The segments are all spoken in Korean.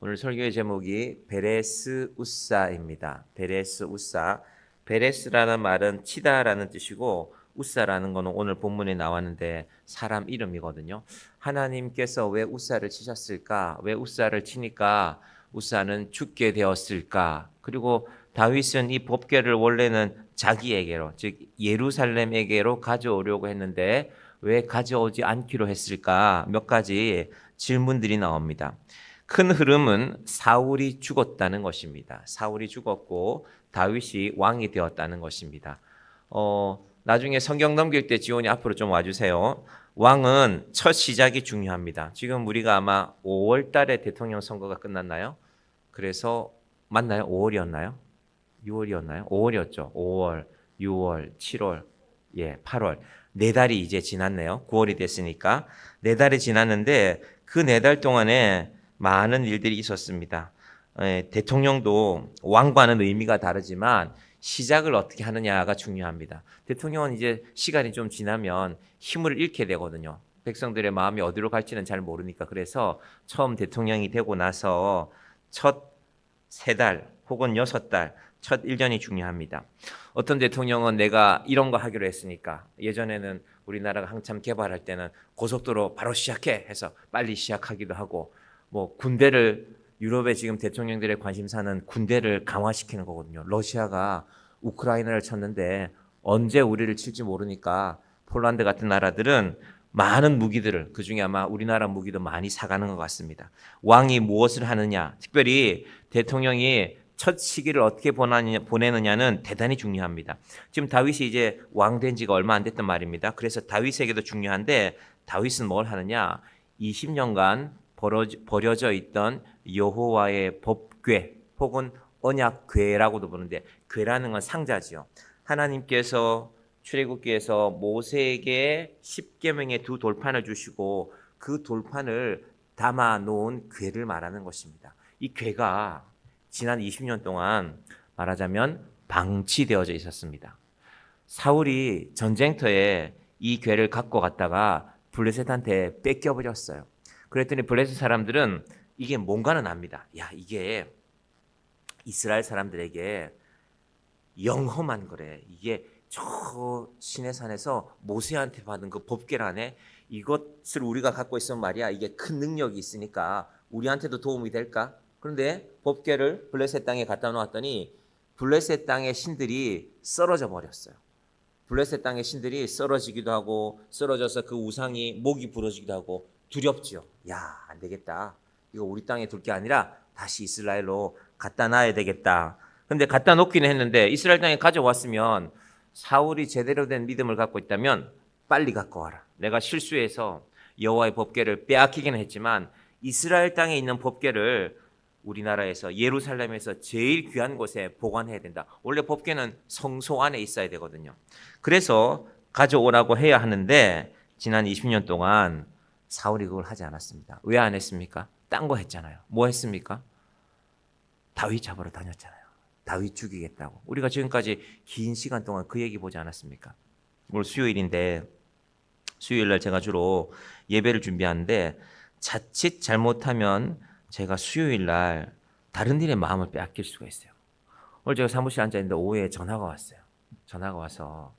오늘 설교의 제목이 베레스 우사입니다. 베레스 우사. 베레스라는 말은 치다라는 뜻이고 우사라는 것은 오늘 본문에 나왔는데 사람 이름이거든요. 하나님께서 왜 우사를 치셨을까? 왜 우사를 치니까 우사는 죽게 되었을까? 그리고 다윗은 이 법궤를 원래는 자기에게로, 즉 예루살렘에게로 가져오려고 했는데 왜 가져오지 않기로 했을까? 몇 가지 질문들이 나옵니다. 큰 흐름은 사울이 죽었다는 것입니다. 사울이 죽었고 다윗이 왕이 되었다는 것입니다. 나중에 성경 넘길 때 지원이 앞으로 좀 와주세요. 왕은 첫 시작이 중요합니다. 지금 우리가 아마 5월 달에 대통령 선거가 끝났나요? 그래서 맞나요? 5월이었나요? 6월이었나요? 5월이었죠. 5월, 6월, 7월, 8월. 네 달이 이제 지났네요. 9월이 됐으니까. 네 달이 지났는데 그 네 달 동안에 많은 일들이 있었습니다. 대통령도 왕과는 의미가 다르지만 시작을 어떻게 하느냐가 중요합니다. 대통령은 이제 시간이 좀 지나면 힘을 잃게 되거든요. 백성들의 마음이 어디로 갈지는 잘 모르니까. 그래서 처음 대통령이 되고 나서 첫 3달 혹은 6달, 첫 1년이 중요합니다. 어떤 대통령은 내가 이런 거 하기로 했으니까, 예전에는 우리나라가 한참 개발할 때는 고속도로 바로 시작해 해서 빨리 시작하기도 하고, 뭐 군대를, 유럽의 지금 대통령들의 관심사는 군대를 강화시키는 거거든요. 러시아가 우크라이나를 쳤는데 언제 우리를 칠지 모르니까 폴란드 같은 나라들은 많은 무기들을, 그중에 아마 우리나라 무기도 많이 사가는 것 같습니다. 왕이 무엇을 하느냐, 특별히 대통령이 첫 시기를 어떻게 보내느냐는 대단히 중요합니다. 지금 다윗이 이제 왕 된 지가 얼마 안 됐단 말입니다. 그래서 다윗에게도 중요한데, 다윗은 뭘 하느냐, 20년간 버려져 있던 여호와의 법궤 혹은 언약궤라고도 부르는데, 궤라는 건 상자지요. 하나님께서 출애굽기에서 모세에게 10계명의 두 돌판을 주시고 그 돌판을 담아 놓은 궤를 말하는 것입니다. 이 궤가 지난 20년 동안 말하자면 방치되어져 있었습니다. 사울이 전쟁터에 이 궤를 갖고 갔다가 블레셋한테 뺏겨버렸어요. 그랬더니 블레셋 사람들은 이게 뭔가는 압니다. 야, 이게 이스라엘 사람들에게 영험한 거래. 이게 저 시내산에서 모세한테 받은 그 법궤라네. 이것을 우리가 갖고 있으면 말이야, 이게 큰 능력이 있으니까 우리한테도 도움이 될까? 그런데 법궤를 블레셋 땅에 갖다 놓았더니 블레셋 땅의 신들이 쓰러져 버렸어요. 블레셋 땅의 신들이 쓰러지기도 하고, 쓰러져서 그 우상이 목이 부러지기도 하고 두렵지요. 야, 안 되겠다. 이거 우리 땅에 둘 게 아니라 다시 이스라엘로 갖다 놔야 되겠다. 근데 갖다 놓기는 했는데 이스라엘 땅에 가져왔으면, 사울이 제대로 된 믿음을 갖고 있다면 빨리 갖고 와라. 내가 실수해서 여호와의 법궤를 빼앗기긴 했지만 이스라엘 땅에 있는 법궤를 우리나라에서 예루살렘에서 제일 귀한 곳에 보관해야 된다. 원래 법궤는 성소 안에 있어야 되거든요. 그래서 가져오라고 해야 하는데 지난 20년 동안 사울이 그걸 하지 않았습니다. 왜 안 했습니까? 딴 거 했잖아요. 뭐 했습니까? 다윗 잡으러 다녔잖아요. 다윗 죽이겠다고. 우리가 지금까지 긴 시간 동안 그 얘기 보지 않았습니까? 오늘 수요일인데, 수요일날 제가 주로 예배를 준비하는데 자칫 잘못하면 제가 수요일날 다른 일에 마음을 빼앗길 수가 있어요. 오늘 제가 사무실에 앉아있는데 오후에 전화가 왔어요. 전화가 와서,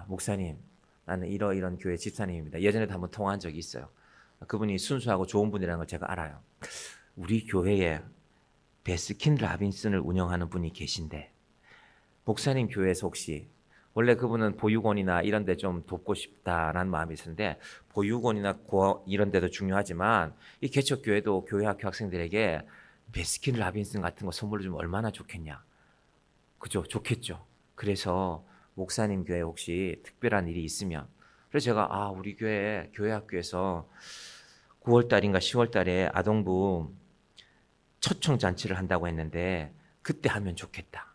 목사님, 나는 이런 교회 집사님입니다. 예전에도 한번 통화한 적이 있어요. 그분이 순수하고 좋은 분이라는 걸 제가 알아요. 우리 교회에 베스킨 라빈슨을 운영하는 분이 계신데 목사님 교회에서 혹시, 원래 그분은 보육원이나 이런 데 좀 돕고 싶다라는 마음이 있었는데, 보육원이나 이런 데도 중요하지만 이 개척교회도 교회 학교 학생들에게 베스킨 라빈슨 같은 거 선물로 주면 얼마나 좋겠냐. 그죠? 좋겠죠. 그래서 목사님 교회 혹시 특별한 일이 있으면, 그래서 제가 우리 교회 학교에서 9월 달인가 10월 달에 아동부 초청 잔치를 한다고 했는데 그때 하면 좋겠다.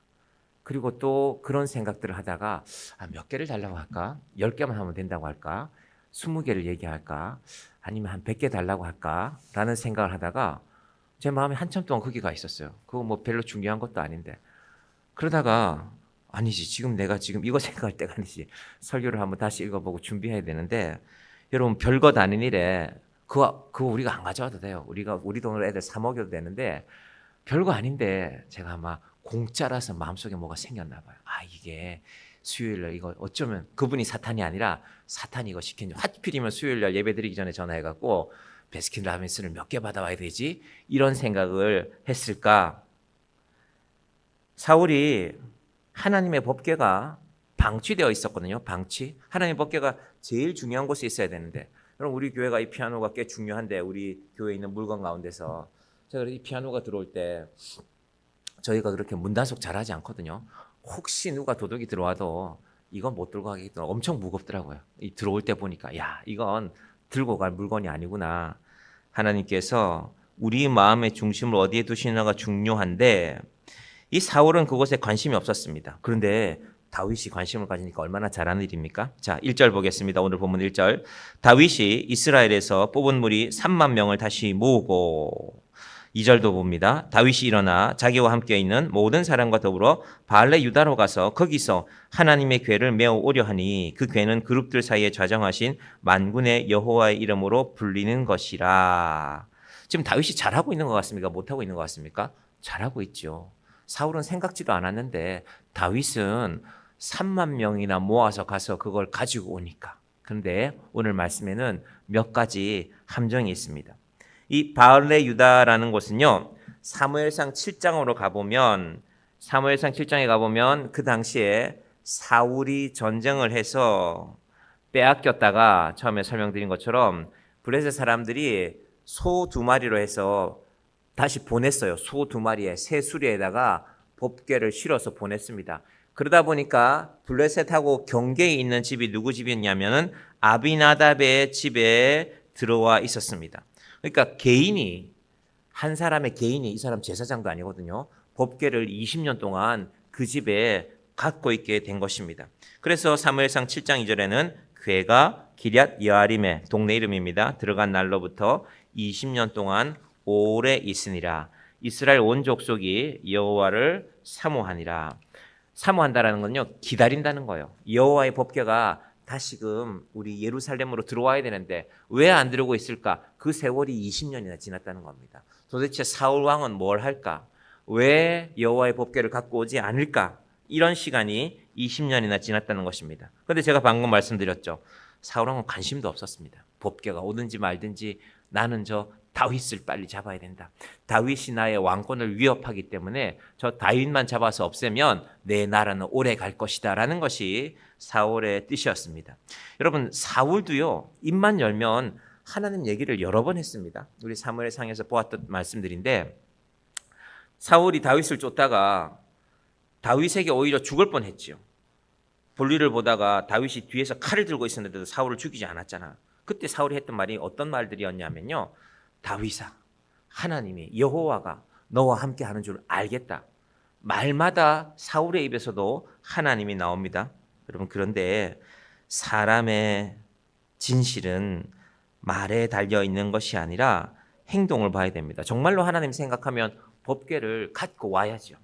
그리고 또 그런 생각들을 하다가 몇 개를 달라고 할까? 10개만 하면 된다고 할까? 20개를 얘기할까? 아니면 한 100개 달라고 할까? 라는 생각을 하다가 제 마음에 한참 동안 거기가 있었어요. 그거 뭐 별로 중요한 것도 아닌데. 그러다가 아니지, 지금 내가 지금 이거 생각할 때가 아니지. 설교를 한번 다시 읽어보고 준비해야 되는데, 여러분 별것 아닌 일에 그거 우리가 안 가져와도 돼요. 우리 돈으로 애들 사 먹여도 되는데 별거 아닌데 제가 아마 공짜라서 마음속에 뭐가 생겼나 봐요. 아, 이게 수요일날 이거 어쩌면 그분이 사탄이 아니라 사탄이 이거 시켰는지 하필이면 수요일날 예배 드리기 전에 전화해갖고 베스킨라빈스를 몇 개 받아와야 되지? 이런 생각을 했을까? 사울이 하나님의 법궤가 방치되어 있었거든요. 방치. 하나님의 법궤가 제일 중요한 곳에 있어야 되는데, 그럼 우리 교회가 이 피아노가 꽤 중요한데 우리 교회에 있는 물건 가운데서 제가 이 피아노가 들어올 때 저희가 그렇게 문단속 잘하지 않거든요. 혹시 누가 도둑이 들어와도 이건 못 들고 가기 때문에 엄청 무겁더라고요. 이 들어올 때 보니까 야, 이건 들고 갈 물건이 아니구나. 하나님께서 우리 마음의 중심을 어디에 두시느냐가 중요한데 이 사울은 그곳에 관심이 없었습니다. 그런데 다윗이 관심을 가지니까 얼마나 잘하는 일입니까? 자, 1절 보겠습니다. 오늘 본문 1절. 다윗이 이스라엘에서 뽑은 무리 3만 명을 다시 모으고 2절도 봅니다. 다윗이 일어나 자기와 함께 있는 모든 사람과 더불어 바알레 유다로 가서 거기서 하나님의 궤를 메어 오려 하니 그 궤는 그룹들 사이에 좌정하신 만군의 여호와의 이름으로 불리는 것이라. 지금 다윗이 잘하고 있는 것 같습니까? 못하고 있는 것 같습니까? 잘하고 있죠. 사울은 생각지도 않았는데 다윗은 3만 명이나 모아서 가서 그걸 가지고 오니까. 그런데 오늘 말씀에는 몇 가지 함정이 있습니다. 이 바알레 유다라는 곳은요, 사무엘상 7장으로 가보면 사무엘상 7장에 가보면 그 당시에 사울이 전쟁을 해서 빼앗겼다가 처음에 설명드린 것처럼 블레셋 사람들이 소 2마리로 해서 다시 보냈어요. 소 2마리에 새 수레에다가 법궤를 실어서 보냈습니다. 그러다 보니까 블레셋하고 경계에 있는 집이 누구 집이었냐면은 아비나답의 집에 들어와 있었습니다. 그러니까 개인이, 한 사람의 개인이, 이 사람 제사장도 아니거든요. 법궤를 20년 동안 그 집에 갖고 있게 된 것입니다. 그래서 사무엘상 7장 2절에는 궤가 기럇 여아림의 동네 이름입니다. 들어간 날로부터 20년 동안 오래 있으니라. 이스라엘 온 족속이 여호와를 사모하니라. 사모한다라는 건요, 기다린다는 거예요. 여호와의 법궤가 다시금 우리 예루살렘으로 들어와야 되는데 왜 안 들어오고 있을까? 그 세월이 20년이나 지났다는 겁니다. 도대체 사울 왕은 뭘 할까? 왜 여호와의 법궤를 갖고 오지 않을까? 이런 시간이 20년이나 지났다는 것입니다. 그런데 제가 방금 말씀드렸죠. 사울 왕은 관심도 없었습니다. 법궤가 오든지 말든지 나는 저 다윗을 빨리 잡아야 된다. 다윗이 나의 왕권을 위협하기 때문에 저 다윗만 잡아서 없애면 내 나라는 오래 갈 것이다 라는 것이 사울의 뜻이었습니다. 여러분, 사울도요, 입만 열면 하나님 얘기를 여러 번 했습니다. 우리 사무엘상에서 보았던 말씀들인데 사울이 다윗을 쫓다가 다윗에게 오히려 죽을 뻔했지요. 볼일을 보다가 다윗이 뒤에서 칼을 들고 있었는데도 사울을 죽이지 않았잖아. 그때 사울이 했던 말이 어떤 말들이었냐면요, 다윗아, 하나님이 여호와가 너와 함께 하는 줄 알겠다. 말마다 사울의 입에서도 하나님이 나옵니다. 여러분, 그런데 사람의 진실은 말에 달려 있는 것이 아니라 행동을 봐야 됩니다. 정말로 하나님 생각하면 법궤를 갖고 와야죠.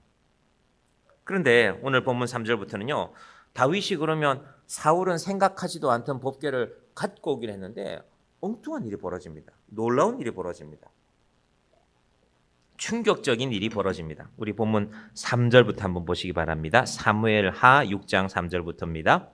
그런데 오늘 본문 3절부터는요, 다윗이 그러면 사울은 생각하지도 않던 법궤를 갖고 오긴 했는데 엉뚱한 일이 벌어집니다. 놀라운 일이 벌어집니다. 충격적인 일이 벌어집니다. 우리 본문 3절부터 한번 보시기 바랍니다. 사무엘하 6장 3절부터입니다.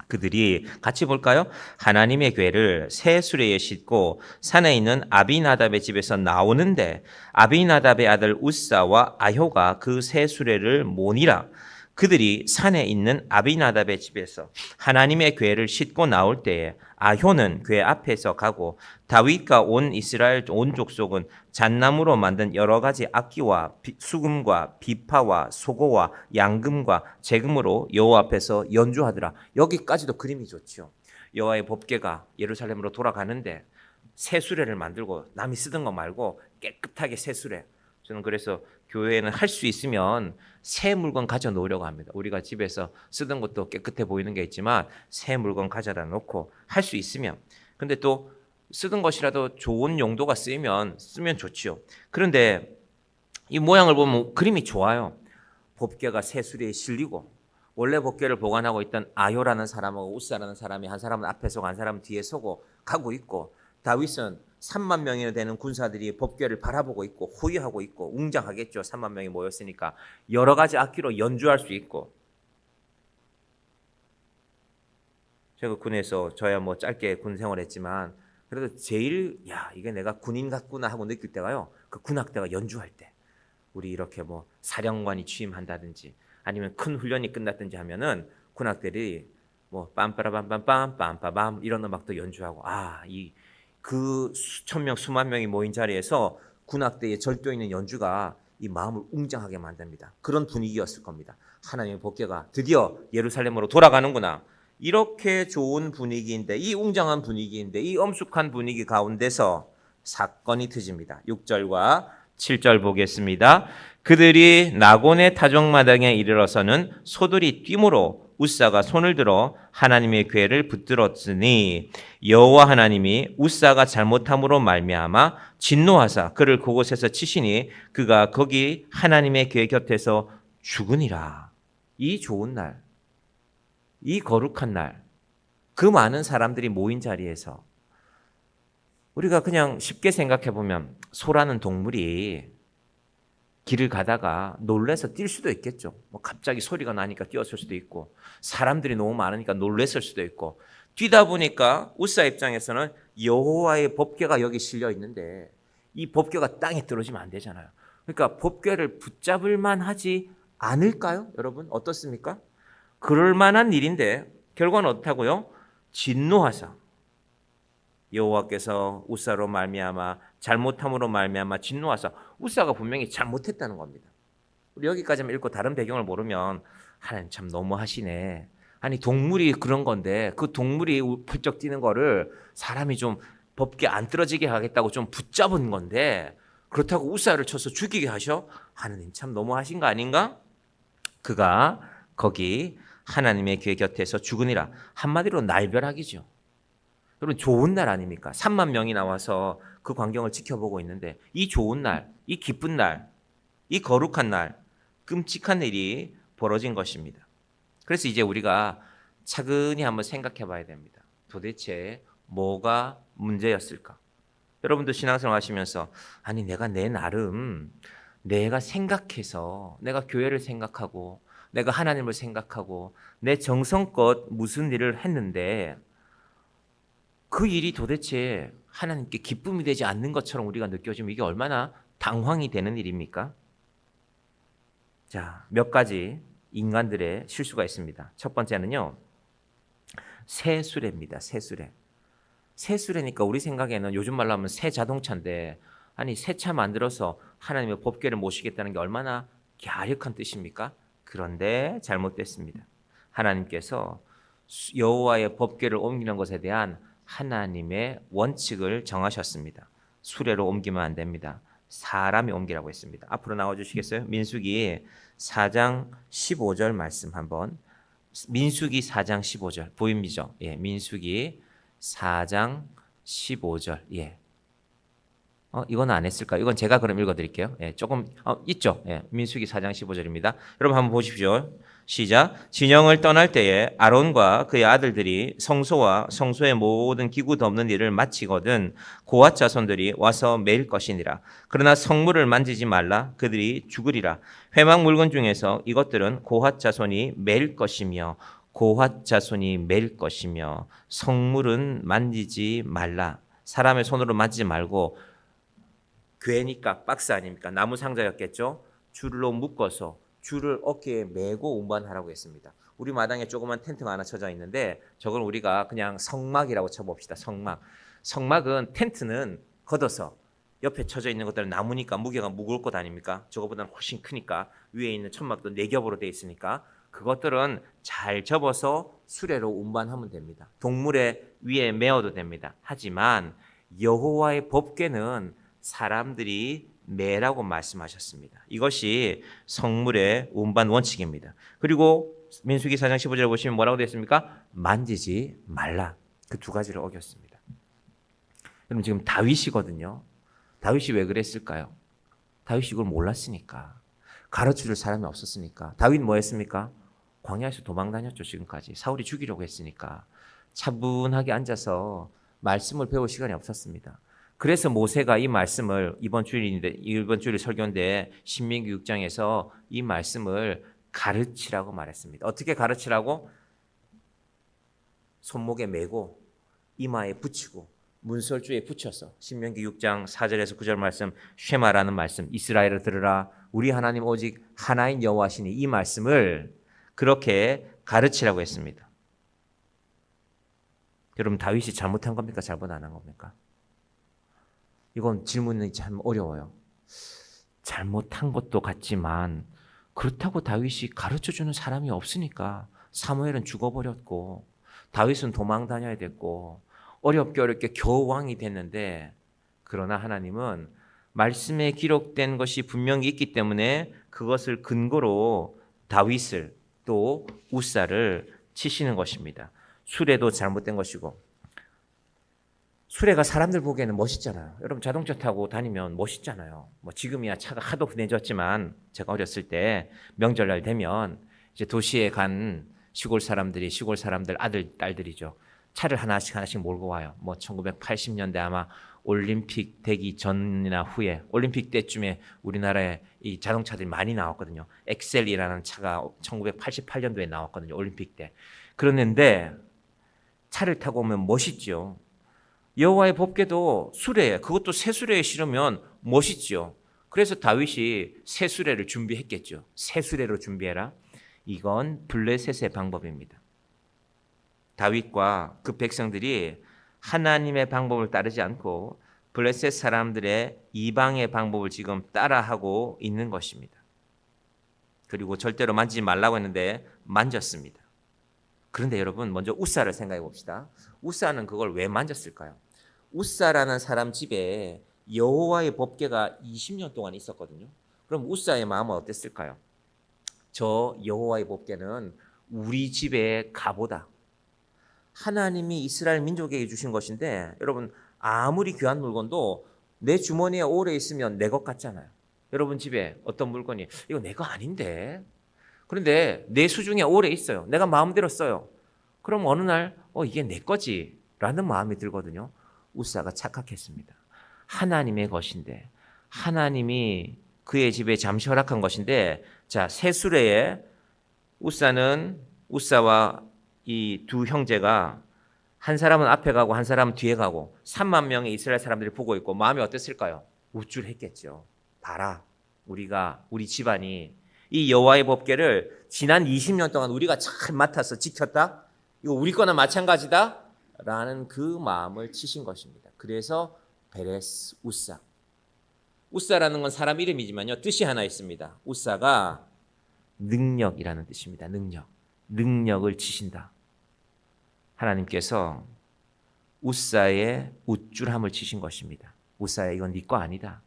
그들이 같이 볼까요? 하나님의 궤를 새 수레에 싣고 산에 있는 아비나답의 집에서 나오는데 아비나답의 아들 우사와 아효가 그 새 수레를 모니라. 그들이 산에 있는 아비나답의 집에서 하나님의 궤를 싣고 나올 때에 아효는 궤 앞에서 가고 다윗과 온 이스라엘 온 족속은 잣나무로 만든 여러 가지 악기와 수금과 비파와 소고와 양금과 재금으로 여호와 앞에서 연주하더라. 여기까지도 그림이 좋죠. 여호와의 법궤가 예루살렘으로 돌아가는데 새 수레를 만들고 남이 쓰던 거 말고 깨끗하게 새 수레. 저는 그래서 교회에는 할 수 있으면 새 물건 가져 놓으려고 합니다. 우리가 집에서 쓰던 것도 깨끗해 보이는 게 있지만 새 물건 가져다 놓고 할 수 있으면, 근데 또 쓰던 것이라도 좋은 용도가 쓰면 좋지요. 그런데 이 모양을 보면 그림이 좋아요. 법궤가 새 수레에 실리고 원래 법궤를 보관하고 있던 아효라는 사람하고 우사라는 사람이 한 사람은 앞에 서고 한 사람은 뒤에 서고 가고 있고 다윗은 3만 명이나 되는 군사들이 법궤를 바라보고 있고 호위하고 있고 웅장하겠죠. 3만 명이 모였으니까 여러 가지 악기로 연주할 수 있고. 제가 군에서 저야 뭐 짧게 군 생활했지만 그래도 제일 이게 내가 군인 같구나 하고 느낄 때가요. 그 군악대가 연주할 때. 우리 이렇게 뭐 사령관이 취임한다든지 아니면 큰 훈련이 끝났든지 하면은 군악대들이 뭐 빰빠라밤빰빰 빰빠밤 이런 음악도 연주하고 이 그 수천 명 수만 명이 모인 자리에서 군악대의 절도 있는 연주가 이 마음을 웅장하게 만듭니다. 그런 분위기였을 겁니다. 하나님의 법궤가 드디어 예루살렘으로 돌아가는구나. 이렇게 좋은 분위기인데 이 웅장한 분위기인데 이 엄숙한 분위기 가운데서 사건이 터집니다. 6절과 7절 보겠습니다. 그들이 나곤의 타종마당에 이르러서는 소들이 뛰므로 웃사가 손을 들어 하나님의 궤를 붙들었으니 여호와 하나님이 웃사가 잘못함으로 말미암아 진노하사 그를 그곳에서 치시니 그가 거기 하나님의 궤 곁에서 죽으니라. 이 좋은 날, 이 거룩한 날, 그 많은 사람들이 모인 자리에서 우리가 그냥 쉽게 생각해 보면 소라는 동물이 길을 가다가 놀래서 뛸 수도 있겠죠. 뭐 갑자기 소리가 나니까 뛰었을 수도 있고 사람들이 너무 많으니까 놀랬을 수도 있고 뛰다 보니까 웃사 입장에서는 여호와의 법궤가 여기 실려 있는데 이 법궤가 땅에 떨어지면 안 되잖아요. 그러니까 법궤를 붙잡을 만하지 않을까요? 여러분 어떻습니까? 그럴 만한 일인데 결과는 어떻다고요? 진노하사 여호와께서 웃사로 말미암아 잘못함으로 말미암아 진노하사 웃사가 분명히 잘못했다는 겁니다. 우리 여기까지만 읽고 다른 배경을 모르면 하나님 참 너무하시네. 아니 동물이 그런 건데 그 동물이 펄쩍 뛰는 거를 사람이 좀 법궤 안 떨어지게 하겠다고 좀 붙잡은 건데 그렇다고 웃사를 쳐서 죽이게 하셔? 하나님 참 너무하신 거 아닌가? 그가 거기 하나님의 궤 곁에서 죽으니라. 한마디로 날벼락이죠. 여러분 좋은 날 아닙니까? 3만 명이 나와서 그 광경을 지켜보고 있는데 이 좋은 날, 이 기쁜 날, 이 거룩한 날, 끔찍한 일이 벌어진 것입니다. 그래서 이제 우리가 차근히 한번 생각해 봐야 됩니다. 도대체 뭐가 문제였을까? 여러분도 신앙생활 하시면서 아니 내가 내 나름 내가 생각해서 내가 교회를 생각하고 내가 하나님을 생각하고 내 정성껏 무슨 일을 했는데 그 일이 도대체 하나님께 기쁨이 되지 않는 것처럼 우리가 느껴지면 이게 얼마나 당황이 되는 일입니까? 자, 몇 가지 인간들의 실수가 있습니다. 첫 번째는요. 새수레입니다. 새수레. 새수레니까 우리 생각에는 요즘 말로 하면 새 자동차인데 아니 새 차 만들어서 하나님의 법궤를 모시겠다는 게 얼마나 갸륵한 뜻입니까? 그런데 잘못됐습니다. 하나님께서 여호와의 법궤를 옮기는 것에 대한 하나님의 원칙을 정하셨습니다. 수레로 옮기면 안 됩니다. 사람이 옮기라고 했습니다. 앞으로 나와주시겠어요? 민수기 4장 15절 말씀 한번. 민수기 4장 15절 보입니죠? 예, 민수기 4장 15절. 예. 이건 안 했을까요? 이건 제가 그럼 읽어드릴게요. 예, 조금 있죠. 예, 민수기 4장 15절입니다. 여러분 한번 보십시오. 시작. 진영을 떠날 때에 아론과 그의 아들들이 성소와 성소의 모든 기구 덮는 일을 마치거든 고핫 자손들이 와서 매일 것이니라. 그러나 성물을 만지지 말라. 그들이 죽으리라. 회막 물건 중에서 이것들은 고핫 자손이 매일 것이며 고핫 자손이 매일 것이며 성물은 만지지 말라. 사람의 손으로 만지지 말고 괴니까 박스 아닙니까? 나무 상자였겠죠? 줄로 묶어서 줄을 어깨에 메고 운반하라고 했습니다. 우리 마당에 조그만 텐트가 하나 쳐져 있는데 저걸 우리가 그냥 성막이라고 쳐봅시다. 성막. 성막은 텐트는 걷어서 옆에 쳐져 있는 것들은 나무니까 무게가 무거울 것 아닙니까? 저거보다는 훨씬 크니까 위에 있는 천막도 4겹으로 되어 있으니까 그것들은 잘 접어서 수레로 운반하면 됩니다. 동물의 위에 메어도 됩니다. 하지만 여호와의 법궤는 사람들이 매라고 말씀하셨습니다. 이것이 성물의 운반 원칙입니다. 그리고 민수기 4장 15절에 보시면 뭐라고 되어 있습니까? 만지지 말라. 그 두 가지를 어겼습니다. 그럼 지금 다윗이거든요. 다윗이 왜 그랬을까요? 다윗이 이걸 몰랐으니까. 가르쳐줄 사람이 없었으니까. 다윗 뭐 했습니까? 광야에서 도망 다녔죠. 지금까지. 사울이 죽이려고 했으니까. 차분하게 앉아서 말씀을 배울 시간이 없었습니다. 그래서 모세가 이 말씀을 이번 주일 설교인데 신명기 6장에서 이 말씀을 가르치라고 말했습니다. 어떻게 가르치라고? 손목에 메고 이마에 붙이고 문설주에 붙여서 신명기 6장 4절에서 9절 말씀 쉐마라는 말씀 이스라엘을 들으라 우리 하나님 오직 하나인 여호와시니 이 말씀을 그렇게 가르치라고 했습니다. 여러분 다윗이 잘못한 겁니까? 잘못 안 한 겁니까? 이건 질문이 참 어려워요. 잘못한 것도 같지만 그렇다고 다윗이 가르쳐주는 사람이 없으니까 사무엘은 죽어버렸고 다윗은 도망 다녀야 됐고 어렵게 겨우 왕이 됐는데 그러나 하나님은 말씀에 기록된 것이 분명히 있기 때문에 그것을 근거로 다윗을 또 우사를 치시는 것입니다. 수레도 잘못된 것이고 수레가 사람들 보기에는 멋있잖아요. 여러분 자동차 타고 다니면 멋있잖아요. 뭐 지금이야 차가 하도 흔해졌지만 제가 어렸을 때 명절날 되면 이제 도시에 간 시골 사람들 아들 딸들이죠. 차를 하나씩 몰고 와요. 뭐 1980년대 아마 올림픽 되기 전이나 후에 올림픽 때쯤에 우리나라에 이 자동차들이 많이 나왔거든요. 엑셀이라는 차가 1988년도에 나왔거든요. 올림픽 때. 그랬는데 차를 타고 오면 멋있죠. 여호와의 법궤도 수레에 그것도 새 수레에 실으면 멋있죠. 그래서 다윗이 새 수레를 준비했겠죠. 새 수레로 준비해라. 이건 블레셋의 방법입니다. 다윗과 그 백성들이 하나님의 방법을 따르지 않고 블레셋 사람들의 이방의 방법을 지금 따라하고 있는 것입니다. 그리고 절대로 만지지 말라고 했는데 만졌습니다. 그런데 여러분 먼저 우사를 생각해 봅시다. 우사는 그걸 왜 만졌을까요? 우사라는 사람 집에 여호와의 법궤가 20년 동안 있었거든요. 그럼 우사의 마음은 어땠을까요? 저 여호와의 법궤는 우리 집의 가보다. 하나님이 이스라엘 민족에게 주신 것인데 여러분 아무리 귀한 물건도 내 주머니에 오래 있으면 내 것 같잖아요. 여러분 집에 어떤 물건이 이거 내 거 아닌데 그런데 내 수중에 오래 있어요. 내가 마음대로 써요. 그럼 어느 날 이게 내 거지 라는 마음이 들거든요. 우사가 착각했습니다. 하나님의 것인데 하나님이 그의 집에 잠시 허락한 것인데 자, 새 수레에 우사와 이 두 형제가 한 사람은 앞에 가고 한 사람은 뒤에 가고 3만 명의 이스라엘 사람들이 보고 있고 마음이 어땠을까요? 우쭐했겠죠. 봐라. 우리 집안이 이 여호와의 법궤를 지난 20년 동안 우리가 잘 맡아서 지켰다. 이거 우리 거나 마찬가지다. 라는 그 마음을 치신 것입니다. 그래서 베레스 우사. 우사라는 건 사람 이름이지만요. 뜻이 하나 있습니다. 우사가 능력이라는 뜻입니다. 능력을 치신다. 하나님께서 우사의 우쭐함을 치신 것입니다. 우사야 이건 네 거 아니다.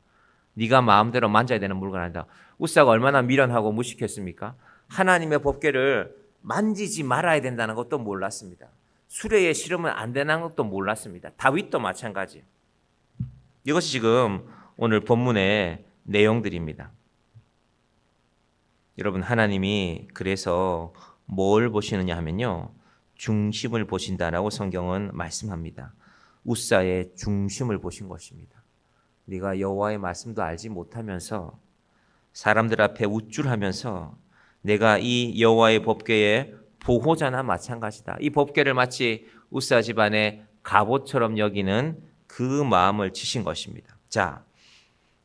네가 마음대로 만져야 되는 물건 아니다. 우사가 얼마나 미련하고 무식했습니까? 하나님의 법궤를 만지지 말아야 된다는 것도 몰랐습니다. 수레에 실으면 안 되는 것도 몰랐습니다. 다윗도 마찬가지. 이것이 지금 오늘 본문의 내용들입니다. 여러분 하나님이 그래서 뭘 보시느냐 하면요. 중심을 보신다라고 성경은 말씀합니다. 우사의 중심을 보신 것입니다. 네가 여호와의 말씀도 알지 못하면서 사람들 앞에 우쭐하면서 내가 이 여호와의 법궤의 보호자나 마찬가지다. 이 법궤를 마치 우사 집안의 갑옷처럼 여기는 그 마음을 치신 것입니다. 자,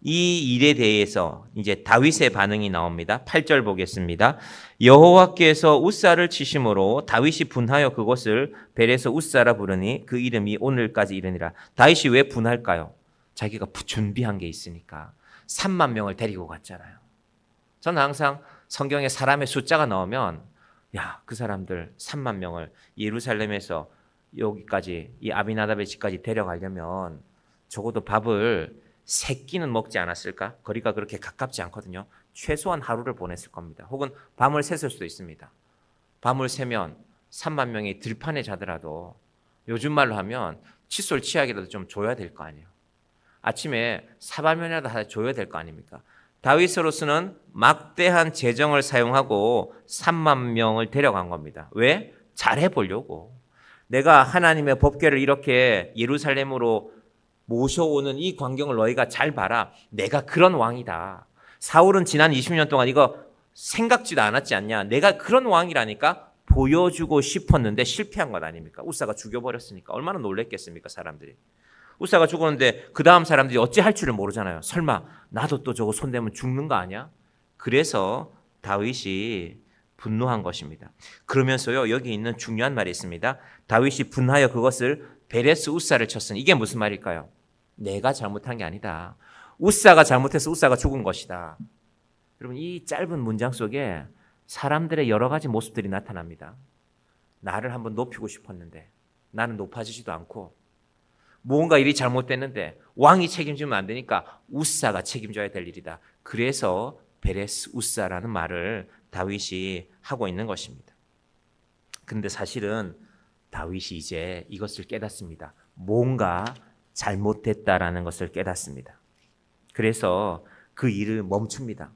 이 일에 대해서 이제 다윗의 반응이 나옵니다. 8절 보겠습니다. 여호와께서 우사를 치심으로 다윗이 분하여 그곳을 베레스 우사라 부르니 그 이름이 오늘까지 이르니라. 다윗이 왜 분할까요? 자기가 준비한 게 있으니까 3만 명을 데리고 갔잖아요. 저는 항상 성경에 사람의 숫자가 나오면 그 사람들 3만 명을 예루살렘에서 여기까지 이 아비나답의 집까지 데려가려면 적어도 밥을 3끼는 먹지 않았을까? 거리가 그렇게 가깝지 않거든요. 최소한 하루를 보냈을 겁니다. 혹은 밤을 샜을 수도 있습니다. 밤을 새면 3만 명이 들판에 자더라도 요즘 말로 하면 칫솔 치약이라도 좀 줘야 될 거 아니에요. 아침에 사발면이라도 하나 줘야 될 거 아닙니까? 다윗으로서는 막대한 재정을 사용하고 3만 명을 데려간 겁니다. 왜? 잘해보려고. 내가 하나님의 법궤를 이렇게 예루살렘으로 모셔오는 이 광경을 너희가 잘 봐라. 내가 그런 왕이다. 사울은 지난 20년 동안 이거 생각지도 않았지 않냐. 내가 그런 왕이라니까 보여주고 싶었는데 실패한 것 아닙니까? 우사가 죽여버렸으니까 얼마나 놀랬겠습니까, 사람들이. 우사가 죽었는데 그 다음 사람들이 어찌 할 줄을 모르잖아요. 설마 나도 또 저거 손대면 죽는 거 아니야? 그래서 다윗이 분노한 것입니다. 그러면서요, 여기 있는 중요한 말이 있습니다. 다윗이 분하여 그것을 베레스 우사를 쳤으니 이게 무슨 말일까요? 내가 잘못한 게 아니다. 우사가 잘못해서 우사가 죽은 것이다. 여러분, 이 짧은 문장 속에 사람들의 여러 가지 모습들이 나타납니다. 나를 한번 높이고 싶었는데 나는 높아지지도 않고, 무언가 일이 잘못됐는데 왕이 책임지면 안 되니까 우사가 책임져야 될 일이다. 그래서 베레스 우사라는 말을 다윗이 하고 있는 것입니다. 그런데 사실은 다윗이 이제 이것을 깨닫습니다. 뭔가 잘못됐다라는 것을 깨닫습니다. 그래서 그 일을 멈춥니다.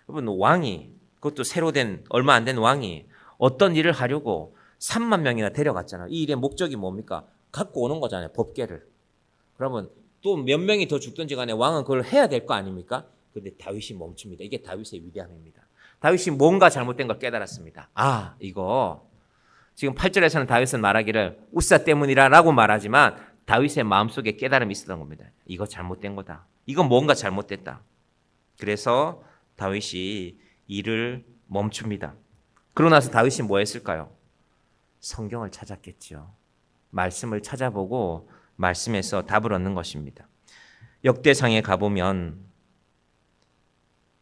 여러분, 왕이, 그것도 새로 된 얼마 안 된 왕이 어떤 일을 하려고 3만 명이나 데려갔잖아요. 이 일의 목적이 뭡니까? 갖고 오는 거잖아요, 법궤를. 그러면 또 몇 명이 더 죽든지 간에 왕은 그걸 해야 될 거 아닙니까? 그런데 다윗이 멈춥니다. 이게 다윗의 위대함입니다. 다윗이 뭔가 잘못된 걸 깨달았습니다. 아, 이거 지금 8절에서는 다윗은 말하기를 우사 때문이라고 말하지만 다윗의 마음속에 깨달음이 있었던 겁니다. 이거 잘못된 거다. 이건 뭔가 잘못됐다. 그래서 다윗이 일을 멈춥니다. 그러고 나서 다윗이 뭐 했을까요? 성경을 찾았겠죠. 말씀을 찾아보고 말씀에서 답을 얻는 것입니다. 역대상에 가보면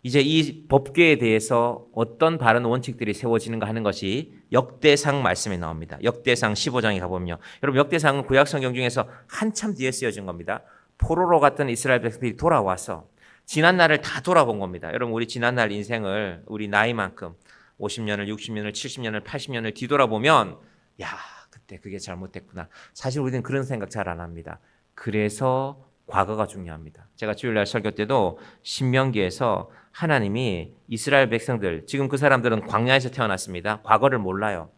이제 이 법궤에 대해서 어떤 바른 원칙들이 세워지는가 하는 것이 역대상 말씀에 나옵니다. 역대상 15장에 가보면요. 여러분, 역대상은 구약 성경 중에서 한참 뒤에 쓰여진 겁니다. 포로로 갔던 이스라엘 백성들이 돌아와서 지난 날을 다 돌아본 겁니다. 여러분, 우리 지난 날 인생을 우리 나이만큼 50년을, 60년을, 70년을, 80년을 뒤돌아보면 야, 그때 그게 잘못됐구나. 사실 우리는 그런 생각 잘 안 합니다. 그래서 과거가 중요합니다. 제가 주일날 설교 때도 신명기에서 하나님이 이스라엘 백성들, 지금 그 사람들은 광야에서 태어났습니다. 과거를 몰라요.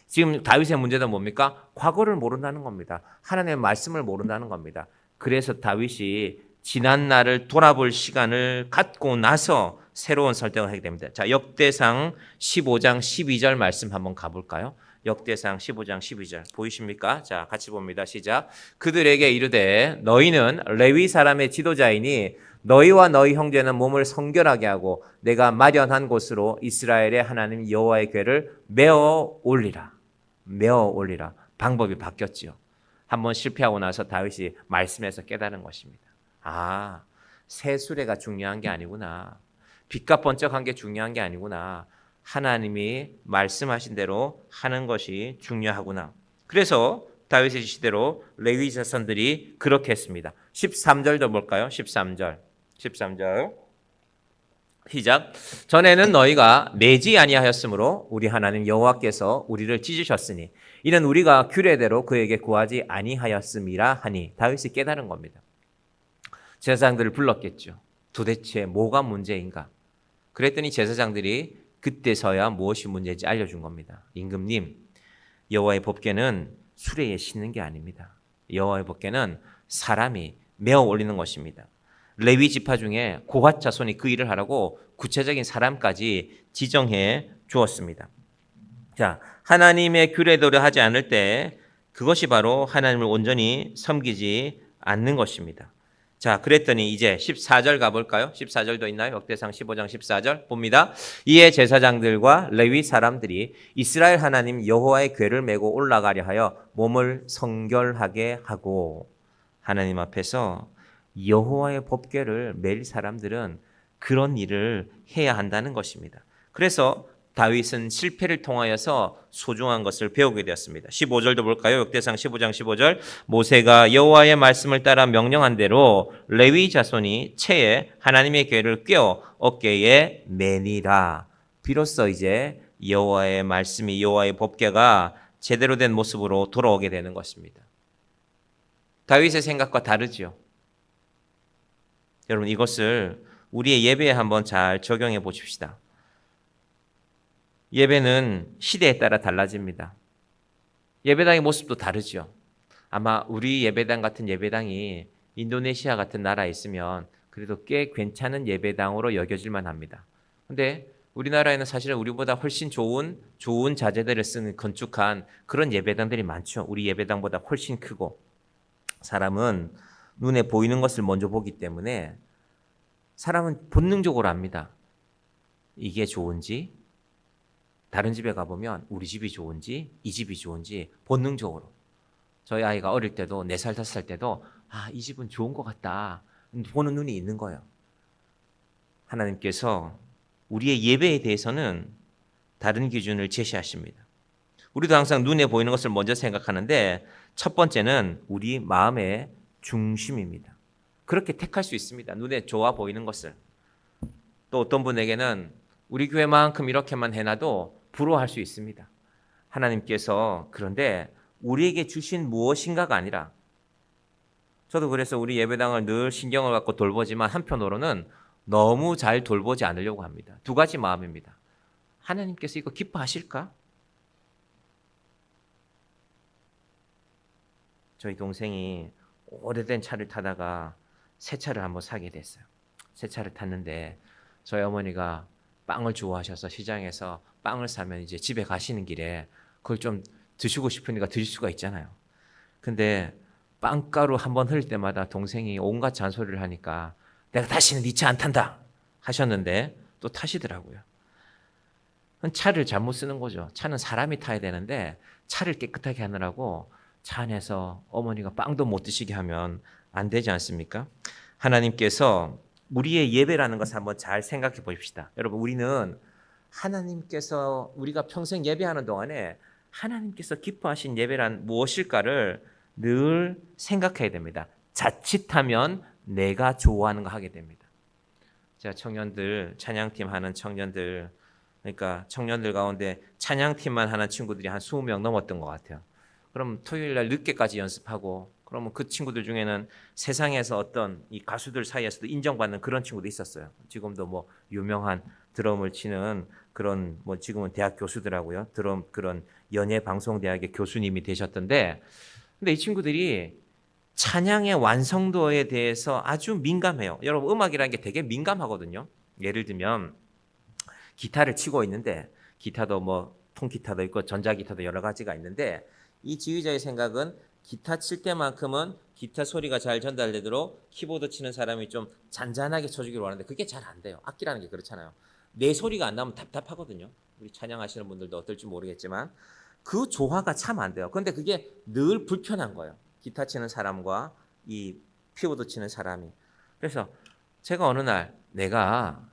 지금 다윗의 문제는 뭡니까? 과거를 모른다는 겁니다. 하나님의 말씀을 모른다는 겁니다. 그래서 다윗이 지난 날을 돌아볼 시간을 갖고 나서 새로운 설득을 하게 됩니다. 자, 역대상 15장 12절 말씀 한번 가볼까요? 역대상 15장 12절 보이십니까? 자, 같이 봅니다. 시작. 그들에게 이르되 너희는 레위 사람의 지도자이니 너희와 너희 형제는 몸을 성결하게 하고 내가 마련한 곳으로 이스라엘의 하나님 여호와의 궤를 메어 올리라. 메어 올리라. 방법이 바뀌었지요. 한번 실패하고 나서 다윗이 말씀에서 깨달은 것입니다. 아, 새 수레가 중요한 게 아니구나. 빛과 번쩍한 게 중요한 게 아니구나. 하나님이 말씀하신 대로 하는 것이 중요하구나. 그래서 다윗의 지시대로 레위 자손들이 그렇게 했습니다. 13절도 볼까요? 13절. 시작. 전에는 너희가 매지 아니하였으므로 우리 하나님 여호와께서 우리를 찢으셨으니 이는 우리가 규례대로 그에게 구하지 아니하였음이라 하니. 다윗이 깨달은 겁니다. 제사장들을 불렀겠죠. 도대체 뭐가 문제인가? 그랬더니 제사장들이 그때서야 무엇이 문제인지 알려준 겁니다. 임금님, 여호와의 법궤는 수레에 싣는 게 아닙니다. 여호와의 법궤는 사람이 메어 올리는 것입니다. 레위 지파 중에 고핫 자손이 그 일을 하라고 구체적인 사람까지 지정해 주었습니다. 자, 하나님의 규례대로 하지 않을 때 그것이 바로 하나님을 온전히 섬기지 않는 것입니다. 자, 그랬더니 이제 14절 가볼까요? 14절도 있나요? 역대상 15장 14절 봅니다. 이에 제사장들과 레위 사람들이 이스라엘 하나님 여호와의 궤를 메고 올라가려 하여 몸을 성결하게 하고. 하나님 앞에서 여호와의 법궤를 맬 사람들은 그런 일을 해야 한다는 것입니다. 그래서 다윗은 실패를 통하여서 소중한 것을 배우게 되었습니다. 15절도 볼까요? 역대상 15장 15절. 모세가 여호와의 말씀을 따라 명령한 대로 레위 자손이 채에 하나님의 궤를 꿰어 어깨에 매니라. 비로소 이제 여호와의 말씀이, 여호와의 법궤가 제대로 된 모습으로 돌아오게 되는 것입니다. 다윗의 생각과 다르죠. 여러분, 이것을 우리의 예배에 한번 잘 적용해 보십시다. 예배는 시대에 따라 달라집니다. 예배당의 모습도 다르죠. 아마 우리 예배당 같은 예배당이 인도네시아 같은 나라에 있으면 그래도 꽤 괜찮은 예배당으로 여겨질만 합니다. 근데 우리나라에는 사실은 우리보다 훨씬 좋은 자재들을 쓰는 건축한 그런 예배당들이 많죠. 우리 예배당보다 훨씬 크고. 사람은 눈에 보이는 것을 먼저 보기 때문에 사람은 본능적으로 압니다. 이게 좋은지, 다른 집에 가보면 우리 집이 좋은지, 이 집이 좋은지 본능적으로. 저희 아이가 어릴 때도 4살, 5살 때도 이 집은 좋은 것 같다 보는 눈이 있는 거예요. 하나님께서 우리의 예배에 대해서는 다른 기준을 제시하십니다. 우리도 항상 눈에 보이는 것을 먼저 생각하는데 첫 번째는 우리 마음의 중심입니다. 그렇게 택할 수 있습니다. 눈에 좋아 보이는 것을. 또 어떤 분에게는 우리 교회만큼 이렇게만 해놔도 부러워할 수 있습니다. 하나님께서 그런데 우리에게 주신 무엇인가가 아니라, 저도 그래서 우리 예배당을 늘 신경을 갖고 돌보지만 한편으로는 너무 잘 돌보지 않으려고 합니다. 2가지 마음입니다. 하나님께서 이거 기뻐하실까? 저희 동생이 오래된 차를 타다가 새 차를 한번 사게 됐어요. 새 차를 탔는데 저희 어머니가 빵을 좋아하셔서 시장에서 빵을 사면 이제 집에 가시는 길에 그걸 좀 드시고 싶으니까 드실 수가 있잖아요. 근데 빵가루 한번 흘릴 때마다 동생이 온갖 잔소리를 하니까 내가 다시는 네 차 안 탄다 하셨는데 또 타시더라고요. 차를 잘못 쓰는 거죠. 차는 사람이 타야 되는데 차를 깨끗하게 하느라고 차 안에서 어머니가 빵도 못 드시게 하면 안 되지 않습니까? 하나님께서 우리의 예배라는 것을 한번 잘 생각해 보십시다. 여러분, 우리는 하나님께서 우리가 평생 예배하는 동안에 하나님께서 기뻐하신 예배란 무엇일까를 늘 생각해야 됩니다. 자칫하면 내가 좋아하는 거 하게 됩니다. 제가 청년들, 찬양팀 하는 청년들, 그러니까 청년들 가운데 찬양팀만 하는 친구들이 한 20명 넘었던 것 같아요. 그럼 토요일 날 늦게까지 연습하고, 그러면 그 친구들 중에는 세상에서 어떤 이 가수들 사이에서도 인정받는 그런 친구도 있었어요. 지금도 뭐 유명한 드럼을 치는 그런 뭐 지금은 대학 교수더라고요. 드럼 그런 연예 방송 대학의 교수님이 되셨던데, 근데 이 친구들이 찬양의 완성도에 대해서 아주 민감해요. 여러분, 음악이라는 게 되게 민감하거든요. 예를 들면 기타를 치고 있는데, 기타도 뭐 통기타도 있고 전자기타도 여러 가지가 있는데, 이 지휘자의 생각은 기타 칠 때만큼은 기타 소리가 잘 전달되도록 키보드 치는 사람이 좀 잔잔하게 쳐주기를 원하는데 그게 잘 안 돼요. 악기라는 게 그렇잖아요. 내 소리가 안 나면 답답하거든요. 우리 찬양하시는 분들도 어떨지 모르겠지만 그 조화가 참 안 돼요. 그런데 그게 늘 불편한 거예요. 기타 치는 사람과 이 키보드 치는 사람이. 그래서 제가 어느 날 내가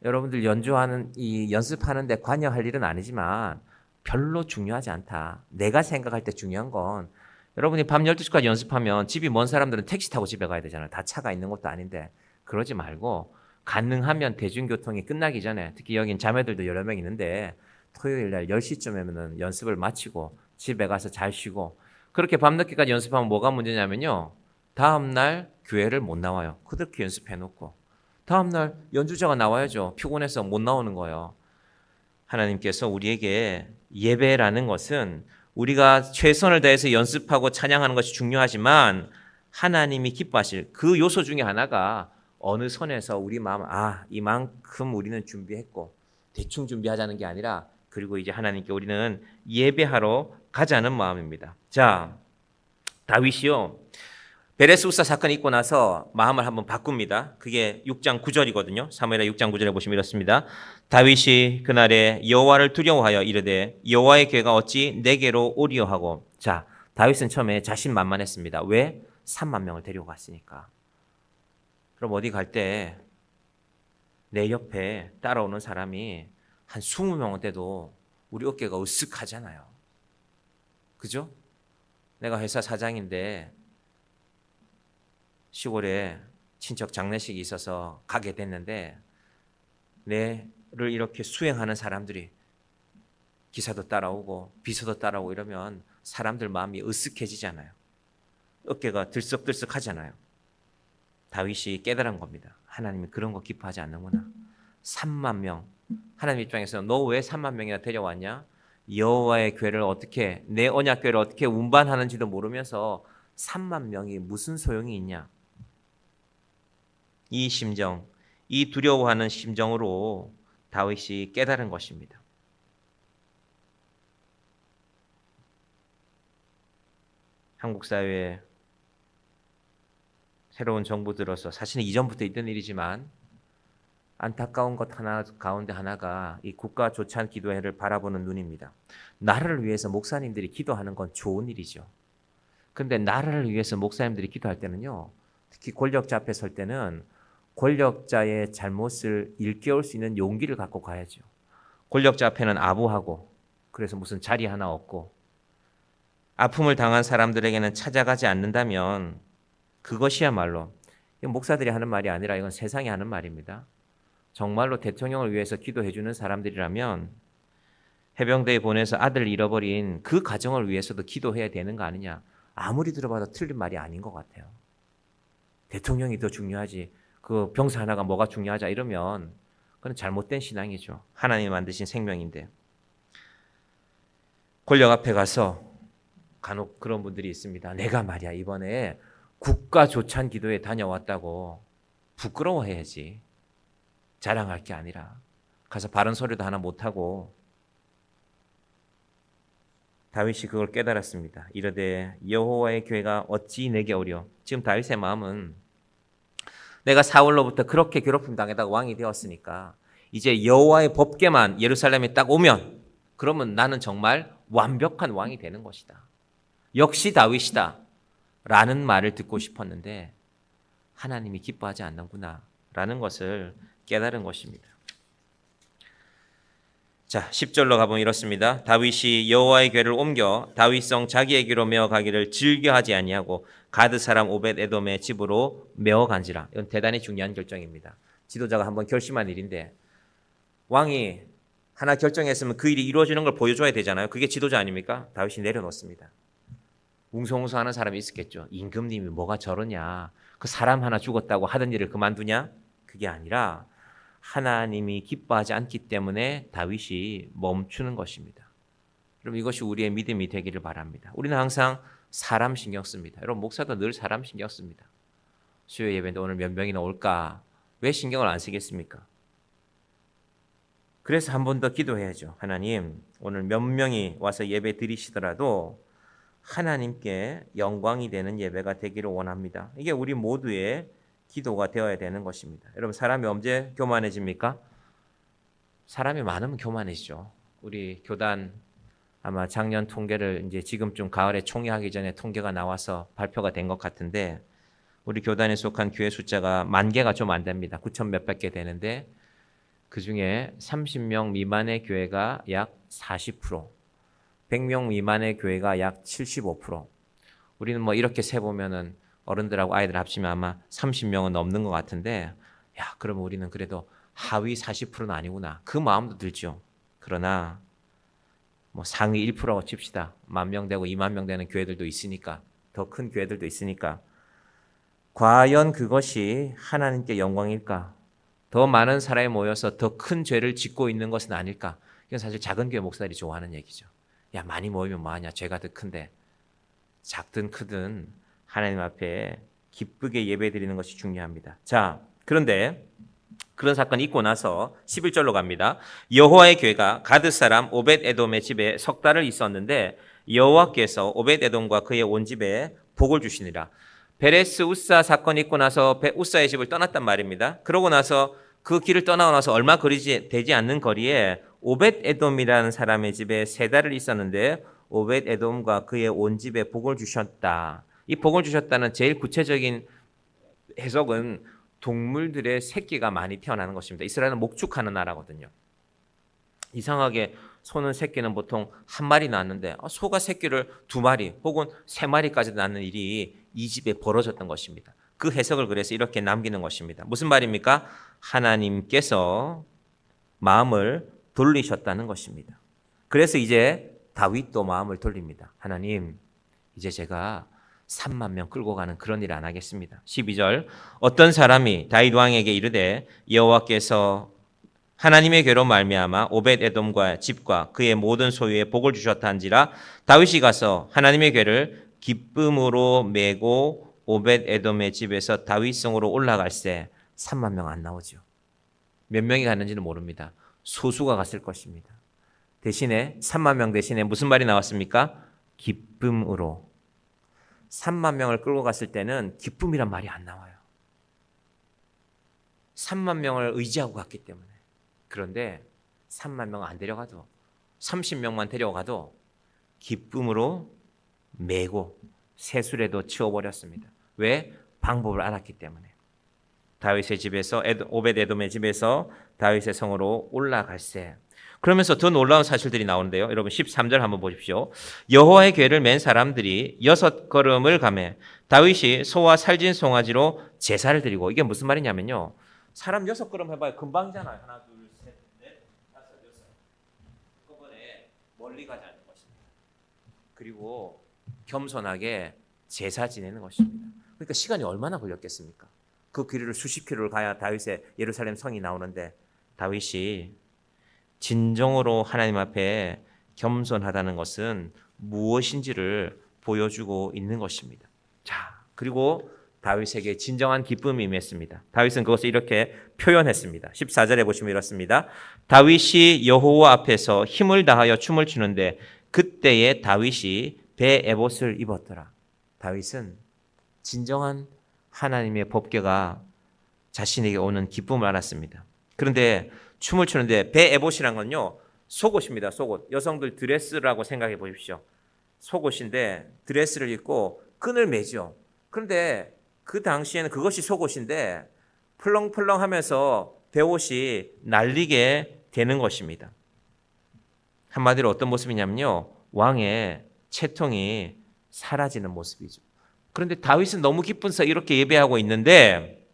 여러분들 연주하는 이 연습하는 데 관여할 일은 아니지만 별로 중요하지 않다. 내가 생각할 때 중요한 건 여러분이 밤 12시까지 연습하면 집이 먼 사람들은 택시 타고 집에 가야 되잖아요. 다 차가 있는 것도 아닌데 그러지 말고 가능하면 대중교통이 끝나기 전에, 특히 여긴 자매들도 여러 명 있는데 토요일 날 10시쯤에는 연습을 마치고 집에 가서 잘 쉬고, 그렇게 밤늦게까지 연습하면 뭐가 문제냐면요. 다음 날 교회를 못 나와요. 그렇게 연습해 놓고 다음 날 연주자가 나와야죠. 피곤해서 못 나오는 거예요. 하나님께서 우리에게 예배라는 것은 우리가 최선을 다해서 연습하고 찬양하는 것이 중요하지만 하나님이 기뻐하실 그 요소 중에 하나가 어느 선에서 우리 마음, 이만큼 우리는 준비했고 대충 준비하자는 게 아니라, 그리고 이제 하나님께 우리는 예배하러 가자는 마음입니다. 자, 다윗이요, 베레스 우사 사건이 있고 나서 마음을 한번 바꿉니다. 그게 6장 9절이거든요. 사무엘하 6장 9절에 보시면 이렇습니다. 다윗이 그날에 여호와를 두려워하여 이르되 여호와의 괴가 어찌 내게로 오리요 하고. 자, 다윗은 처음에 자신만만했습니다. 왜? 3만 명을 데리고 갔으니까. 그럼 어디 갈 때 내 옆에 따라오는 사람이 한 20명은 돼도 우리 어깨가 으쓱하잖아요. 그죠? 내가 회사 사장인데 시골에 친척 장례식이 있어서 가게 됐는데 내를 이렇게 수행하는 사람들이 기사도 따라오고 비서도 따라오고 이러면 사람들 마음이 으쓱해지잖아요. 어깨가 들썩들썩 하잖아요. 다윗이 깨달은 겁니다. 하나님이 그런 거 기뻐하지 않는구나. 3만 명. 하나님 입장에서 너 왜 3만 명이나 데려왔냐? 여호와의 궤를 어떻게, 내 언약궤를 어떻게 운반하는지도 모르면서 3만 명이 무슨 소용이 있냐? 이 심정, 이 두려워하는 심정으로 다윗이 깨달은 것입니다. 한국 사회에 새로운 정부 들어서 사실은 이전부터 있던 일이지만 안타까운 것 하나 가운데 하나가 이 국가 조찬 기도회를 바라보는 눈입니다. 나라를 위해서 목사님들이 기도하는 건 좋은 일이죠. 근데 나라를 위해서 목사님들이 기도할 때는요, 특히 권력자 앞에 설 때는 권력자의 잘못을 일깨울 수 있는 용기를 갖고 가야죠. 권력자 앞에는 아부하고, 그래서 무슨 자리 하나 없고, 아픔을 당한 사람들에게는 찾아가지 않는다면 그것이야말로, 목사들이 하는 말이 아니라 이건 세상이 하는 말입니다. 정말로 대통령을 위해서 기도해 주는 사람들이라면 해병대에 보내서 아들 잃어버린 그 가정을 위해서도 기도해야 되는 거 아니냐. 아무리 들어봐도 틀린 말이 아닌 것 같아요. 대통령이 더 중요하지, 그 병사 하나가 뭐가 중요하자 이러면 그건 잘못된 신앙이죠. 하나님이 만드신 생명인데. 권력 앞에 가서 간혹 그런 분들이 있습니다. 내가 말이야 이번에 국가 조찬 기도에 다녀왔다고 부끄러워해야지. 자랑할 게 아니라 가서 바른 소리도 하나 못하고. 다윗이 그걸 깨달았습니다. 이르되 여호와의 교회가 어찌 내게 오려. 지금 다윗의 마음은 내가 사울로부터 그렇게 괴롭힘 당하다가 왕이 되었으니까 이제 여호와의 법궤만 예루살렘에 딱 오면 그러면 나는 정말 완벽한 왕이 되는 것이다. 역시 다윗이다 라는 말을 듣고 싶었는데 하나님이 기뻐하지 않는구나 라는 것을 깨달은 것입니다. 자, 10절로 가보면 이렇습니다. 다윗이 여호와의 궤를 옮겨 다윗성 자기에게로 메어가기를 즐겨하지 아니하고 가드 사람 오벳 에돔의 집으로 메어간지라. 이건 대단히 중요한 결정입니다. 지도자가 한번 결심한 일인데 왕이 하나 결정했으면 그 일이 이루어지는 걸 보여줘야 되잖아요. 그게 지도자 아닙니까? 다윗이 내려놓습니다. 웅성웅성하는 사람이 있었겠죠. 임금님이 뭐가 저러냐, 그 사람 하나 죽었다고 하던 일을 그만두냐? 그게 아니라 하나님이 기뻐하지 않기 때문에 다윗이 멈추는 것입니다. 여러분, 이것이 우리의 믿음이 되기를 바랍니다. 우리는 항상 사람 신경 씁니다. 여러분, 목사도 늘 사람 신경 씁니다. 수요 예배인데 오늘 몇 명이나 올까? 왜 신경을 안 쓰겠습니까? 그래서 한 번 더 기도해야죠. 하나님, 오늘 몇 명이 와서 예배 드리시더라도 하나님께 영광이 되는 예배가 되기를 원합니다. 이게 우리 모두의 기도가 되어야 되는 것입니다. 여러분, 사람이 언제 교만해집니까? 사람이 많으면 교만해지죠. 우리 교단 아마 작년 통계를 이제 지금쯤 가을에 총회하기 전에 통계가 나와서 발표가 된 것 같은데 우리 교단에 속한 교회 숫자가 10,000개가 좀 안 됩니다. 9,000 몇백 개 되는데 그중에 30명 미만의 교회가 약 40%, 100명 미만의 교회가 약 75%. 우리는 뭐 이렇게 세보면은 어른들하고 아이들 합치면 아마 30명은 넘는 것 같은데, 야, 그러면 우리는 그래도 하위 40%는 아니구나. 그 마음도 들죠. 그러나 뭐 상위 1%라고 칩시다. 10,000명 되고 20,000명 되는 교회들도 있으니까, 더 큰 교회들도 있으니까, 과연 그것이 하나님께 영광일까? 더 많은 사람이 모여서 더 큰 죄를 짓고 있는 것은 아닐까? 이건 사실 작은 교회 목사들이 좋아하는 얘기죠. 야, 많이 모이면 뭐하냐? 죄가 더 큰데. 작든 크든 하나님 앞에 기쁘게 예배드리는 것이 중요합니다. 자, 그런데 그런 사건이 있고 나서 11절로 갑니다. 여호와의 교회가 가드 사람 오벳 에돔의 집에 석 달을 있었는데 여호와께서 오벳 에돔과 그의 온 집에 복을 주시니라. 베레스 우사 사건이 있고 나서 우사의 집을 떠났단 말입니다. 그러고 나서 그 길을 떠나고 나서 얼마 되지 않는 거리에 오벳 에돔이라는 사람의 집에 3달을 있었는데 오벳 에돔과 그의 온 집에 복을 주셨다. 이 복을 주셨다는 제일 구체적인 해석은 동물들의 새끼가 많이 태어나는 것입니다. 이스라엘은 목축하는 나라거든요. 이상하게 소는 새끼는 보통 한 마리 낳았는데 소가 새끼를 2마리 혹은 3마리까지 낳는 일이 이 집에 벌어졌던 것입니다. 그 해석을 그래서 이렇게 남기는 것입니다. 무슨 말입니까? 하나님께서 마음을 돌리셨다는 것입니다. 그래서 이제 다윗도 마음을 돌립니다. 하나님, 이제 제가 3만 명 끌고 가는 그런 일 안 하겠습니다. 12절, 어떤 사람이 다윗 왕에게 이르되 여호와께서 하나님의 궤로 말미암아 오벳 에돔과 집과 그의 모든 소유에 복을 주셨다 한지라 다윗이 가서 하나님의 궤를 기쁨으로 메고 오벳 에돔의 집에서 다윗 성으로 올라갈새 3만 명 안 나오죠. 몇 명이 갔는지는 모릅니다. 소수가 갔을 것입니다. 대신에 3만 명 대신에 무슨 말이 나왔습니까? 기쁨으로. 3만 명을 끌고 갔을 때는 기쁨이란 말이 안 나와요. 3만 명을 의지하고 갔기 때문에. 그런데 3만 명 안 데려가도 30명만 데려가도 기쁨으로 메고 세술에도 치워버렸습니다. 왜? 방법을 알았기 때문에. 다윗의 집에서 오벳 에돔의 집에서 다윗의 성으로 올라갈새. 그러면서 더 놀라운 사실들이 나오는데요. 여러분 13절 한번 보십시오. 여호와의 궤를 맨 사람들이 6걸음을 가매 다윗이 소와 살진 송아지로 제사를 드리고. 이게 무슨 말이냐면요. 사람 6걸음 해봐요. 금방이잖아요. 하나, 둘, 셋, 넷, 다섯, 여섯. 한꺼번에 멀리 가자는 것입니다. 그리고 겸손하게 제사 지내는 것입니다. 그러니까 시간이 얼마나 걸렸겠습니까? 그 길이를 수십 킬로를 가야 다윗의 예루살렘 성이 나오는데 다윗이 진정으로 하나님 앞에 겸손하다는 것은 무엇인지를 보여주고 있는 것입니다. 자, 그리고 다윗에게 진정한 기쁨이 임했습니다. 다윗은 그것을 이렇게 표현했습니다. 14절에 보시면 이렇습니다. 다윗이 여호와 앞에서 힘을 다하여 춤을 추는데 그때에 다윗이 배 에봇을 입었더라. 다윗은 진정한 하나님의 법궤가 자신에게 오는 기쁨을 알았습니다. 그런데 춤을 추는데 배 에봇이란 건요, 속옷입니다. 속옷. 여성들 드레스라고 생각해 보십시오. 속옷인데 드레스를 입고 끈을 매죠. 그런데 그 당시에는 그것이 속옷인데 펄렁펄렁하면서 배옷이 날리게 되는 것입니다. 한마디로 어떤 모습이냐면요, 왕의 채통이 사라지는 모습이죠. 그런데 다윗은 너무 기쁜서 이렇게 예배하고 있는데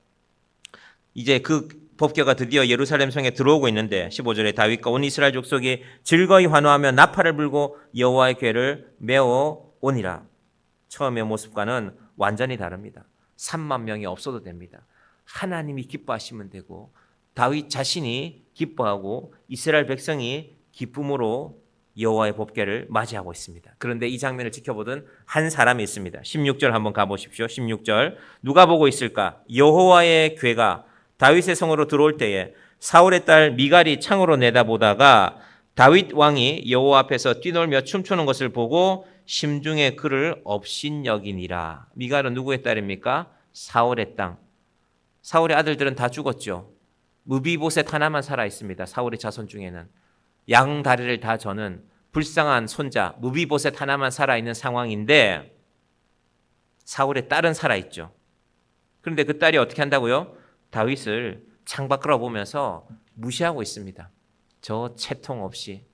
이제 그 법궤가 드디어 예루살렘 성에 들어오고 있는데 15절에 다윗과 온 이스라엘 족속이 즐거이 환호하며 나팔을 불고 여호와의 궤를 메어 오니라. 처음의 모습과는 완전히 다릅니다. 3만 명이 없어도 됩니다. 하나님이 기뻐하시면 되고 다윗 자신이 기뻐하고 이스라엘 백성이 기쁨으로 여호와의 법궤를 맞이하고 있습니다. 그런데 이 장면을 지켜보던 한 사람이 있습니다. 16절 한번 가보십시오. 16절 누가 보고 있을까? 여호와의 궤가 다윗의 성으로 들어올 때에 사울의 딸 미갈이 창으로 내다보다가 다윗 왕이 여호와 앞에서 뛰놀며 춤추는 것을 보고 심중에 그를 업신여기니라. 미갈은 누구의 딸입니까? 사울의 땅. 사울의 아들들은 다 죽었죠. 무비보셋 하나만 살아 있습니다. 사울의 자손 중에는 양 다리를 다 저는 불쌍한 손자 무비보셋 하나만 살아 있는 상황인데 사울의 딸은 살아 있죠. 그런데 그 딸이 어떻게 한다고요? 다윗을 창밖으로 보면서 무시하고 있습니다. 저 채통 없이,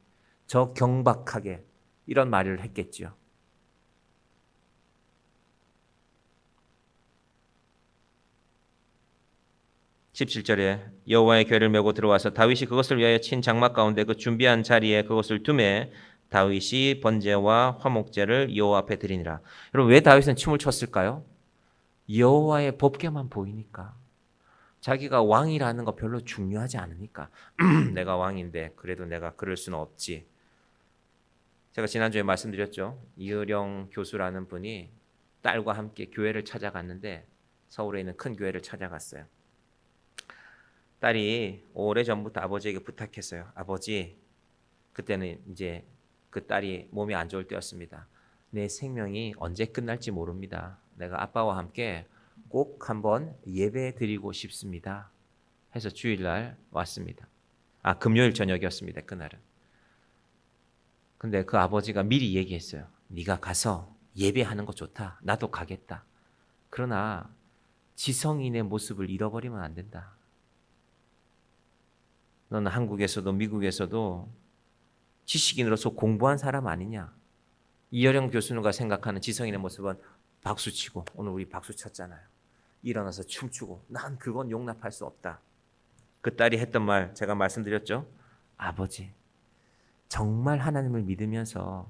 저 경박하게 이런 말을 했겠죠. (17절에) 여호와의 궤를 메고 들어와서 다윗이 그것을 위하여 친 장막 가운데 그 준비한 자리에 그것을 두매 다윗이 번제와 화목제를 여호와 앞에 드리니라. 여러분, 왜 다윗은 춤을 췄을까요? 여호와의 법궤만 보이니까. 자기가 왕이라는 거 별로 중요하지 않으니까. 내가 왕인데 그래도 내가 그럴 수는 없지. 제가 지난주에 말씀드렸죠. 이의령 교수라는 분이 딸과 함께 교회를 찾아갔는데 서울에 있는 큰 교회를 찾아갔어요. 딸이 오래전부터 아버지에게 부탁했어요. 아버지, 그때는 이제 그 딸이 몸이 안 좋을 때였습니다. 내 생명이 언제 끝날지 모릅니다. 내가 아빠와 함께 꼭 한번 예배 드리고 싶습니다. 해서 주일날 왔습니다. 금요일 저녁이었습니다. 그날은. 근데 그 아버지가 미리 얘기했어요. 네가 가서 예배하는 거 좋다. 나도 가겠다. 그러나 지성인의 모습을 잃어버리면 안 된다. 너는 한국에서도 미국에서도 지식인으로서 공부한 사람 아니냐. 이여령 교수님과 생각하는 지성인의 모습은 박수치고, 오늘 우리 박수 쳤잖아요. 일어나서 춤추고, 난 그건 용납할 수 없다. 그 딸이 했던 말 제가 말씀드렸죠. 아버지, 정말 하나님을 믿으면서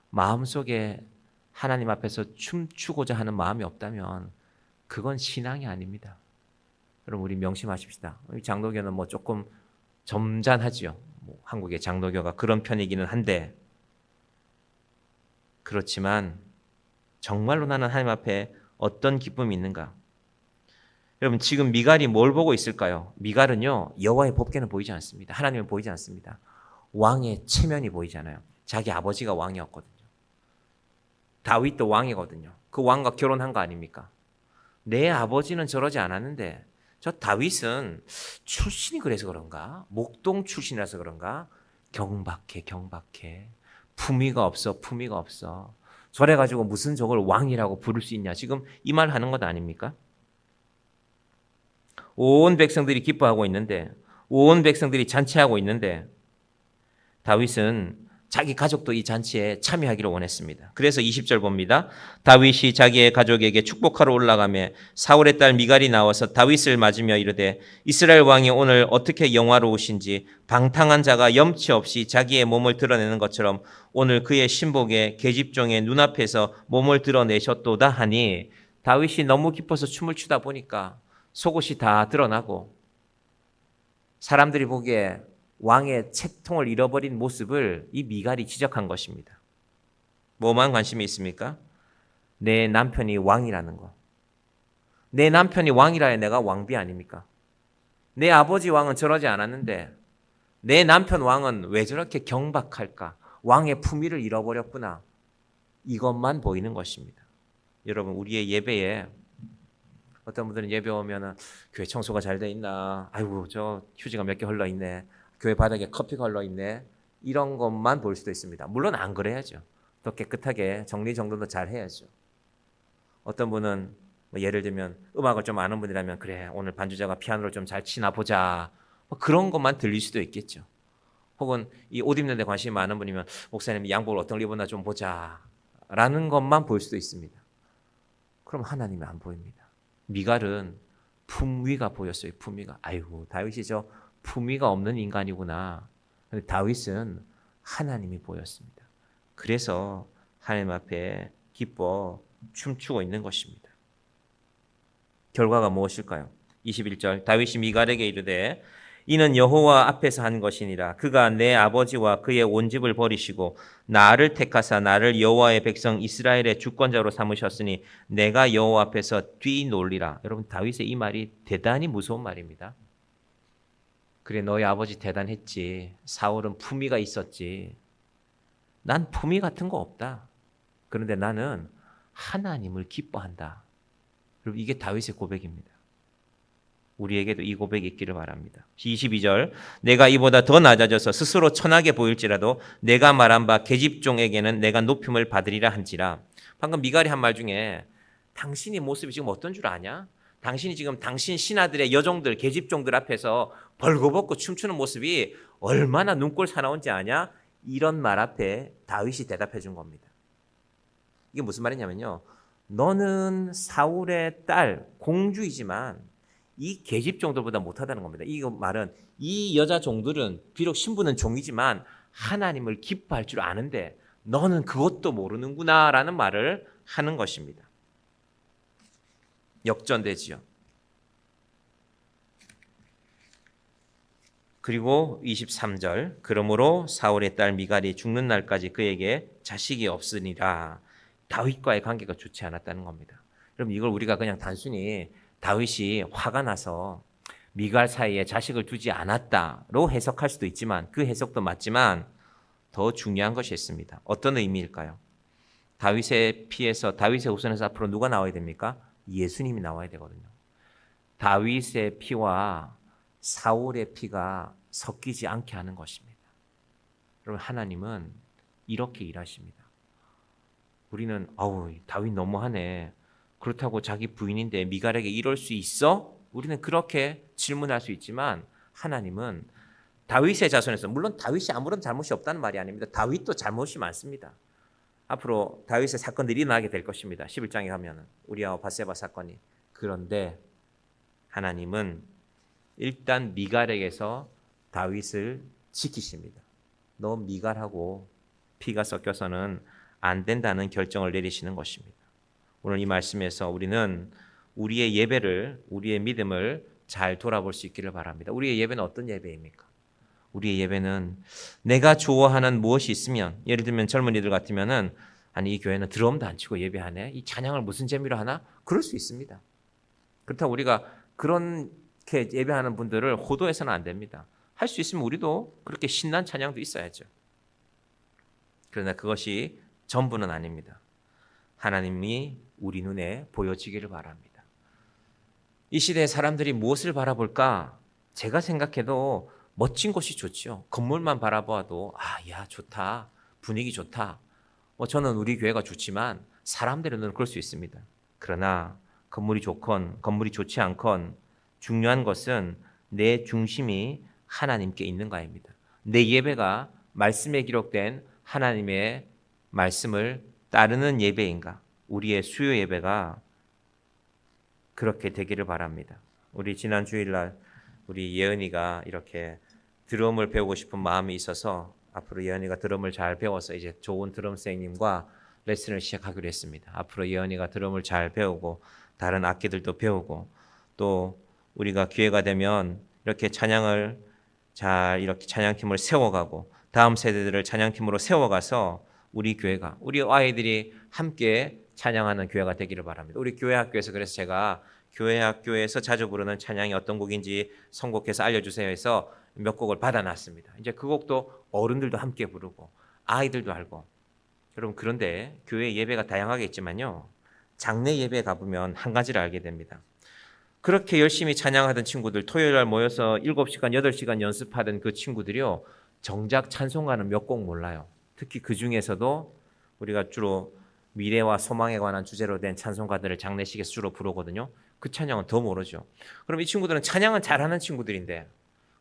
마음속에 하나님 앞에서 춤추고자 하는 마음이 없다면 그건 신앙이 아닙니다. 여러분, 우리 명심하십시다. 장로교는 뭐 조금 점잖하지요. 한국의 장로교가 그런 편이기는 한데, 그렇지만 정말로 나는 하나님 앞에 어떤 기쁨이 있는가? 여러분 지금 미갈이 뭘 보고 있을까요? 미갈은요 여호와의 법궤는 보이지 않습니다. 하나님은 보이지 않습니다. 왕의 체면이 보이잖아요. 자기 아버지가 왕이었거든요. 다윗도 왕이거든요. 그 왕과 결혼한 거 아닙니까? 내 아버지는 저러지 않았는데 저 다윗은 출신이 그래서 그런가? 목동 출신이라서 그런가? 경박해. 품위가 없어. 저래가지고 무슨 저걸 왕이라고 부를 수 있냐? 지금 이 말 하는 것 아닙니까? 온 백성들이 기뻐하고 있는데, 온 백성들이 잔치하고 있는데, 다윗은 자기 가족도 이 잔치에 참여하기를 원했습니다. 그래서 20절 봅니다. 다윗이 자기의 가족에게 축복하러 올라가며 사울의 딸 미갈이 나와서 다윗을 맞으며 이르되 이스라엘 왕이 오늘 어떻게 영화로우신지 방탕한 자가 염치 없이 자기의 몸을 드러내는 것처럼 오늘 그의 신복의 계집종의 눈앞에서 몸을 드러내셨도다 하니 다윗이 너무 기뻐서 춤을 추다 보니까 속옷이 다 드러나고 사람들이 보기에 왕의 채통을 잃어버린 모습을 이 미갈이 지적한 것입니다. 뭐만 관심이 있습니까? 내 남편이 왕이라는 거. 내 남편이 왕이라야 내가 왕비 아닙니까? 내 아버지 왕은 저러지 않았는데 내 남편 왕은 왜 저렇게 경박할까? 왕의 품위를 잃어버렸구나. 이것만 보이는 것입니다. 여러분 우리의 예배에 어떤 분들은 예배 오면은 교회 청소가 잘 돼 있나? 아이고 저 휴지가 몇 개 흘러 있네. 교회 바닥에 커피가 흘러 있네. 이런 것만 볼 수도 있습니다. 물론 안 그래야죠. 더 깨끗하게 정리정돈도 잘 해야죠. 어떤 분은 뭐 예를 들면 음악을 좀 아는 분이라면 그래 오늘 반주자가 피아노를 좀 잘 치나 보자. 뭐 그런 것만 들릴 수도 있겠죠. 혹은 이 옷 입는 데 관심이 많은 분이면 목사님 양복을 어떤 걸 입었나 좀 보자. 라는 것만 볼 수도 있습니다. 그럼 하나님이 안 보입니다. 미갈은 품위가 보였어요. 품위가. 아이고 다윗이 저 품위가 없는 인간이구나. 근데 다윗은 하나님이 보였습니다. 그래서 하나님 앞에 기뻐 춤추고 있는 것입니다. 결과가 무엇일까요? 21절 다윗이 미갈에게 이르되 이는 여호와 앞에서 한 것이니라. 그가 내 아버지와 그의 온 집을 버리시고 나를 택하사 나를 여호와의 백성 이스라엘의 주권자로 삼으셨으니 내가 여호와 앞에서 뛰놀리라. 여러분 다윗의 이 말이 대단히 무서운 말입니다. 그래 너희 아버지 대단했지. 사울은 품위가 있었지. 난 품위 같은 거 없다. 그런데 나는 하나님을 기뻐한다. 여러분 이게 다윗의 고백입니다. 우리에게도 이 고백이 있기를 바랍니다. 22절 내가 이보다 더 낮아져서 스스로 천하게 보일지라도 내가 말한 바 계집종에게는 내가 높임을 받으리라 한지라. 방금 미갈이 한 말 중에 당신의 모습이 지금 어떤 줄 아냐? 당신이 지금 당신 신하들의 여종들 계집종들 앞에서 벌거벗고 춤추는 모습이 얼마나 눈꼴 사나운지 아냐? 이런 말 앞에 다윗이 대답해 준 겁니다. 이게 무슨 말이냐면요. 너는 사울의 딸 공주이지만 이 계집종들보다 못하다는 겁니다. 이 말은 이 여자 종들은 비록 신부는 종이지만 하나님을 기뻐할 줄 아는데 너는 그것도 모르는구나 라는 말을 하는 것입니다. 역전되지요. 그리고 23절 그러므로 사울의 딸 미갈이 죽는 날까지 그에게 자식이 없으니라. 다윗과의 관계가 좋지 않았다는 겁니다. 그럼 이걸 우리가 그냥 단순히 다윗이 화가 나서 미갈 사이에 자식을 두지 않았다로 해석할 수도 있지만 그 해석도 맞지만 더 중요한 것이 있습니다. 어떤 의미일까요? 다윗의 피에서 다윗의 후손에서 앞으로 누가 나와야 됩니까? 예수님이 나와야 되거든요. 다윗의 피와 사울의 피가 섞이지 않게 하는 것입니다. 여러분 하나님은 이렇게 일하십니다. 우리는 다윗 너무하네. 그렇다고 자기 부인인데 미갈에게 이럴 수 있어? 우리는 그렇게 질문할 수 있지만 하나님은 다윗의 자손에서 물론 다윗이 아무런 잘못이 없다는 말이 아닙니다. 다윗도 잘못이 많습니다. 앞으로 다윗의 사건들이 일어나게 될 것입니다. 11장에 가면은 우리아와 밧세바 사건이. 그런데 하나님은 일단 미갈에게서 다윗을 지키십니다. 너 미갈하고 피가 섞여서는 안 된다는 결정을 내리시는 것입니다. 오늘 이 말씀에서 우리는 우리의 예배를, 우리의 믿음을 잘 돌아볼 수 있기를 바랍니다. 우리의 예배는 어떤 예배입니까? 우리의 예배는 내가 좋아하는 무엇이 있으면, 예를 들면 젊은이들 같으면은 아니 이 교회는 드럼도 안 치고 예배하네. 이 찬양을 무슨 재미로 하나? 그럴 수 있습니다. 그렇다고 우리가 그렇게 예배하는 분들을 호도해서는 안 됩니다. 할 수 있으면 우리도 그렇게 신난 찬양도 있어야죠. 그러나 그것이 전부는 아닙니다. 하나님이 우리 눈에 보여지기를 바랍니다. 이 시대에 사람들이 무엇을 바라볼까? 제가 생각해도 멋진 곳이 좋죠. 건물만 바라봐도 야 좋다. 분위기 좋다. 저는 우리 교회가 좋지만 사람들의 눈은 그럴 수 있습니다. 그러나 건물이 좋건 건물이 좋지 않건 중요한 것은 내 중심이 하나님께 있는가입니다. 내 예배가 말씀에 기록된 하나님의 말씀을 따르는 예배인가? 우리의 수요 예배가 그렇게 되기를 바랍니다. 우리 지난 주일날 우리 예은이가 이렇게 드럼을 배우고 싶은 마음이 있어서 앞으로 예은이가 드럼을 잘 배워서 이제 좋은 드럼 선생님과 레슨을 시작하기로 했습니다. 앞으로 예은이가 드럼을 잘 배우고 다른 악기들도 배우고 또 우리가 기회가 되면 이렇게 찬양을 잘 이렇게 찬양팀을 세워가고 다음 세대들을 찬양팀으로 세워가서 우리 교회가 우리 아이들이 함께 찬양하는 교회가 되기를 바랍니다. 우리 교회 학교에서 그래서 제가 교회 학교에서 자주 부르는 찬양이 어떤 곡인지 선곡해서 알려주세요 해서 몇 곡을 받아놨습니다. 이제 그 곡도 어른들도 함께 부르고 아이들도 알고. 여러분 그런데 교회 예배가 다양하게 있지만요. 장례 예배에 가보면 한 가지를 알게 됩니다. 그렇게 열심히 찬양하던 친구들 토요일날 모여서 7시간 8시간 연습하던 그 친구들이요. 정작 찬송가는 몇 곡 몰라요. 특히 그 중에서도 우리가 주로 미래와 소망에 관한 주제로 된 찬송가들을 장례식에서 주로 부르거든요. 그 찬양은 더 모르죠. 그럼 이 친구들은 찬양은 잘하는 친구들인데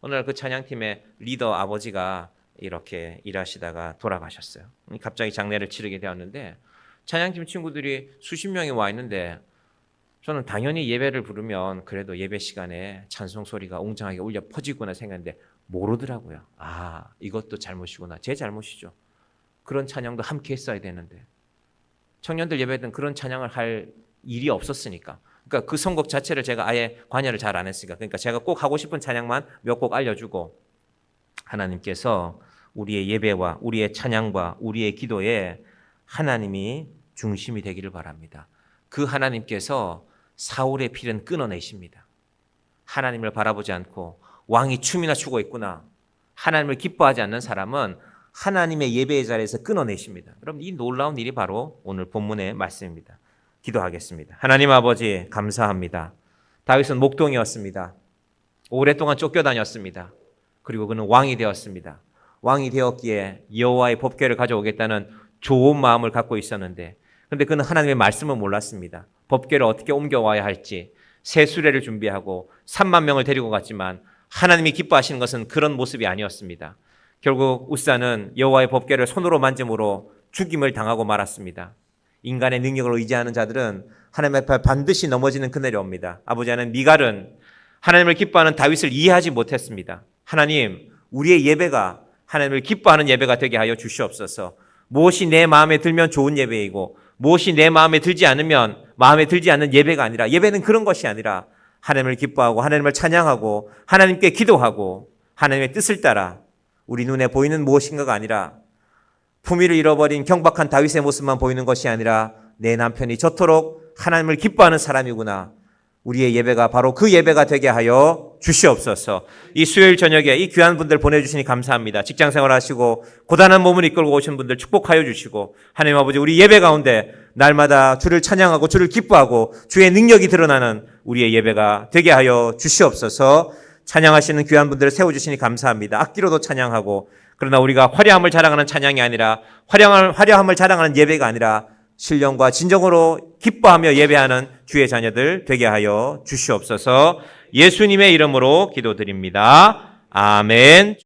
어느 날 그 찬양팀의 리더 아버지가 이렇게 일하시다가 돌아가셨어요. 갑자기 장례를 치르게 되었는데 찬양팀 친구들이 수십 명이 와 있는데 저는 당연히 예배를 부르면 그래도 예배 시간에 찬송 소리가 웅장하게 울려 퍼지구나 생각했는데 모르더라고요. 이것도 잘못이구나. 제 잘못이죠. 그런 찬양도 함께 했어야 되는데 청년들 예배 때는 그런 찬양을 할 일이 없었으니까 그러니까 그 선곡 자체를 제가 아예 관여를 잘 안 했으니까 그러니까 제가 꼭 하고 싶은 찬양만 몇 곡 알려주고 하나님께서 우리의 예배와 우리의 찬양과 우리의 기도에 하나님이 중심이 되기를 바랍니다. 그 하나님께서 사울의 필은 끊어내십니다. 하나님을 바라보지 않고 왕이 춤이나 추고 있구나. 하나님을 기뻐하지 않는 사람은 하나님의 예배의 자리에서 끊어내십니다. 여러분 이 놀라운 일이 바로 오늘 본문의 말씀입니다. 기도하겠습니다. 하나님 아버지 감사합니다. 다윗은 목동이었습니다. 오랫동안 쫓겨다녔습니다. 그리고 그는 왕이 되었습니다. 왕이 되었기에 여호와의 법궤를 가져오겠다는 좋은 마음을 갖고 있었는데 그런데 그는 하나님의 말씀을 몰랐습니다. 법궤를 어떻게 옮겨와야 할지 새 수레를 준비하고 3만 명을 데리고 갔지만 하나님이 기뻐하시는 것은 그런 모습이 아니었습니다. 결국 우사는 여호와의 법궤를 손으로 만짐으로 죽임을 당하고 말았습니다. 인간의 능력을 의지하는 자들은 하나님 앞에 반드시 넘어지는 그날이 옵니다. 아버지 하나님 미갈은 하나님을 기뻐하는 다윗을 이해하지 못했습니다. 하나님 우리의 예배가 하나님을 기뻐하는 예배가 되게 하여 주시옵소서. 무엇이 내 마음에 들면 좋은 예배이고 무엇이 내 마음에 들지 않으면 마음에 들지 않는 예배가 아니라 예배는 그런 것이 아니라 하나님을 기뻐하고 하나님을 찬양하고 하나님께 기도하고 하나님의 뜻을 따라 우리 눈에 보이는 무엇인가가 아니라 품위를 잃어버린 경박한 다윗의 모습만 보이는 것이 아니라 내 남편이 저토록 하나님을 기뻐하는 사람이구나. 우리의 예배가 바로 그 예배가 되게 하여 주시옵소서. 이 수요일 저녁에 이 귀한 분들 보내주시니 감사합니다. 직장생활 하시고 고단한 몸을 이끌고 오신 분들 축복하여 주시고 하나님 아버지 우리 예배 가운데 날마다 주를 찬양하고 주를 기뻐하고 주의 능력이 드러나는 우리의 예배가 되게 하여 주시옵소서. 찬양하시는 귀한 분들을 세워주시니 감사합니다. 악기로도 찬양하고 그러나 우리가 화려함을 자랑하는 찬양이 아니라 화려함을 자랑하는 예배가 아니라 신령과 진정으로 기뻐하며 예배하는 주의 자녀들 되게 하여 주시옵소서. 예수님의 이름으로 기도드립니다. 아멘.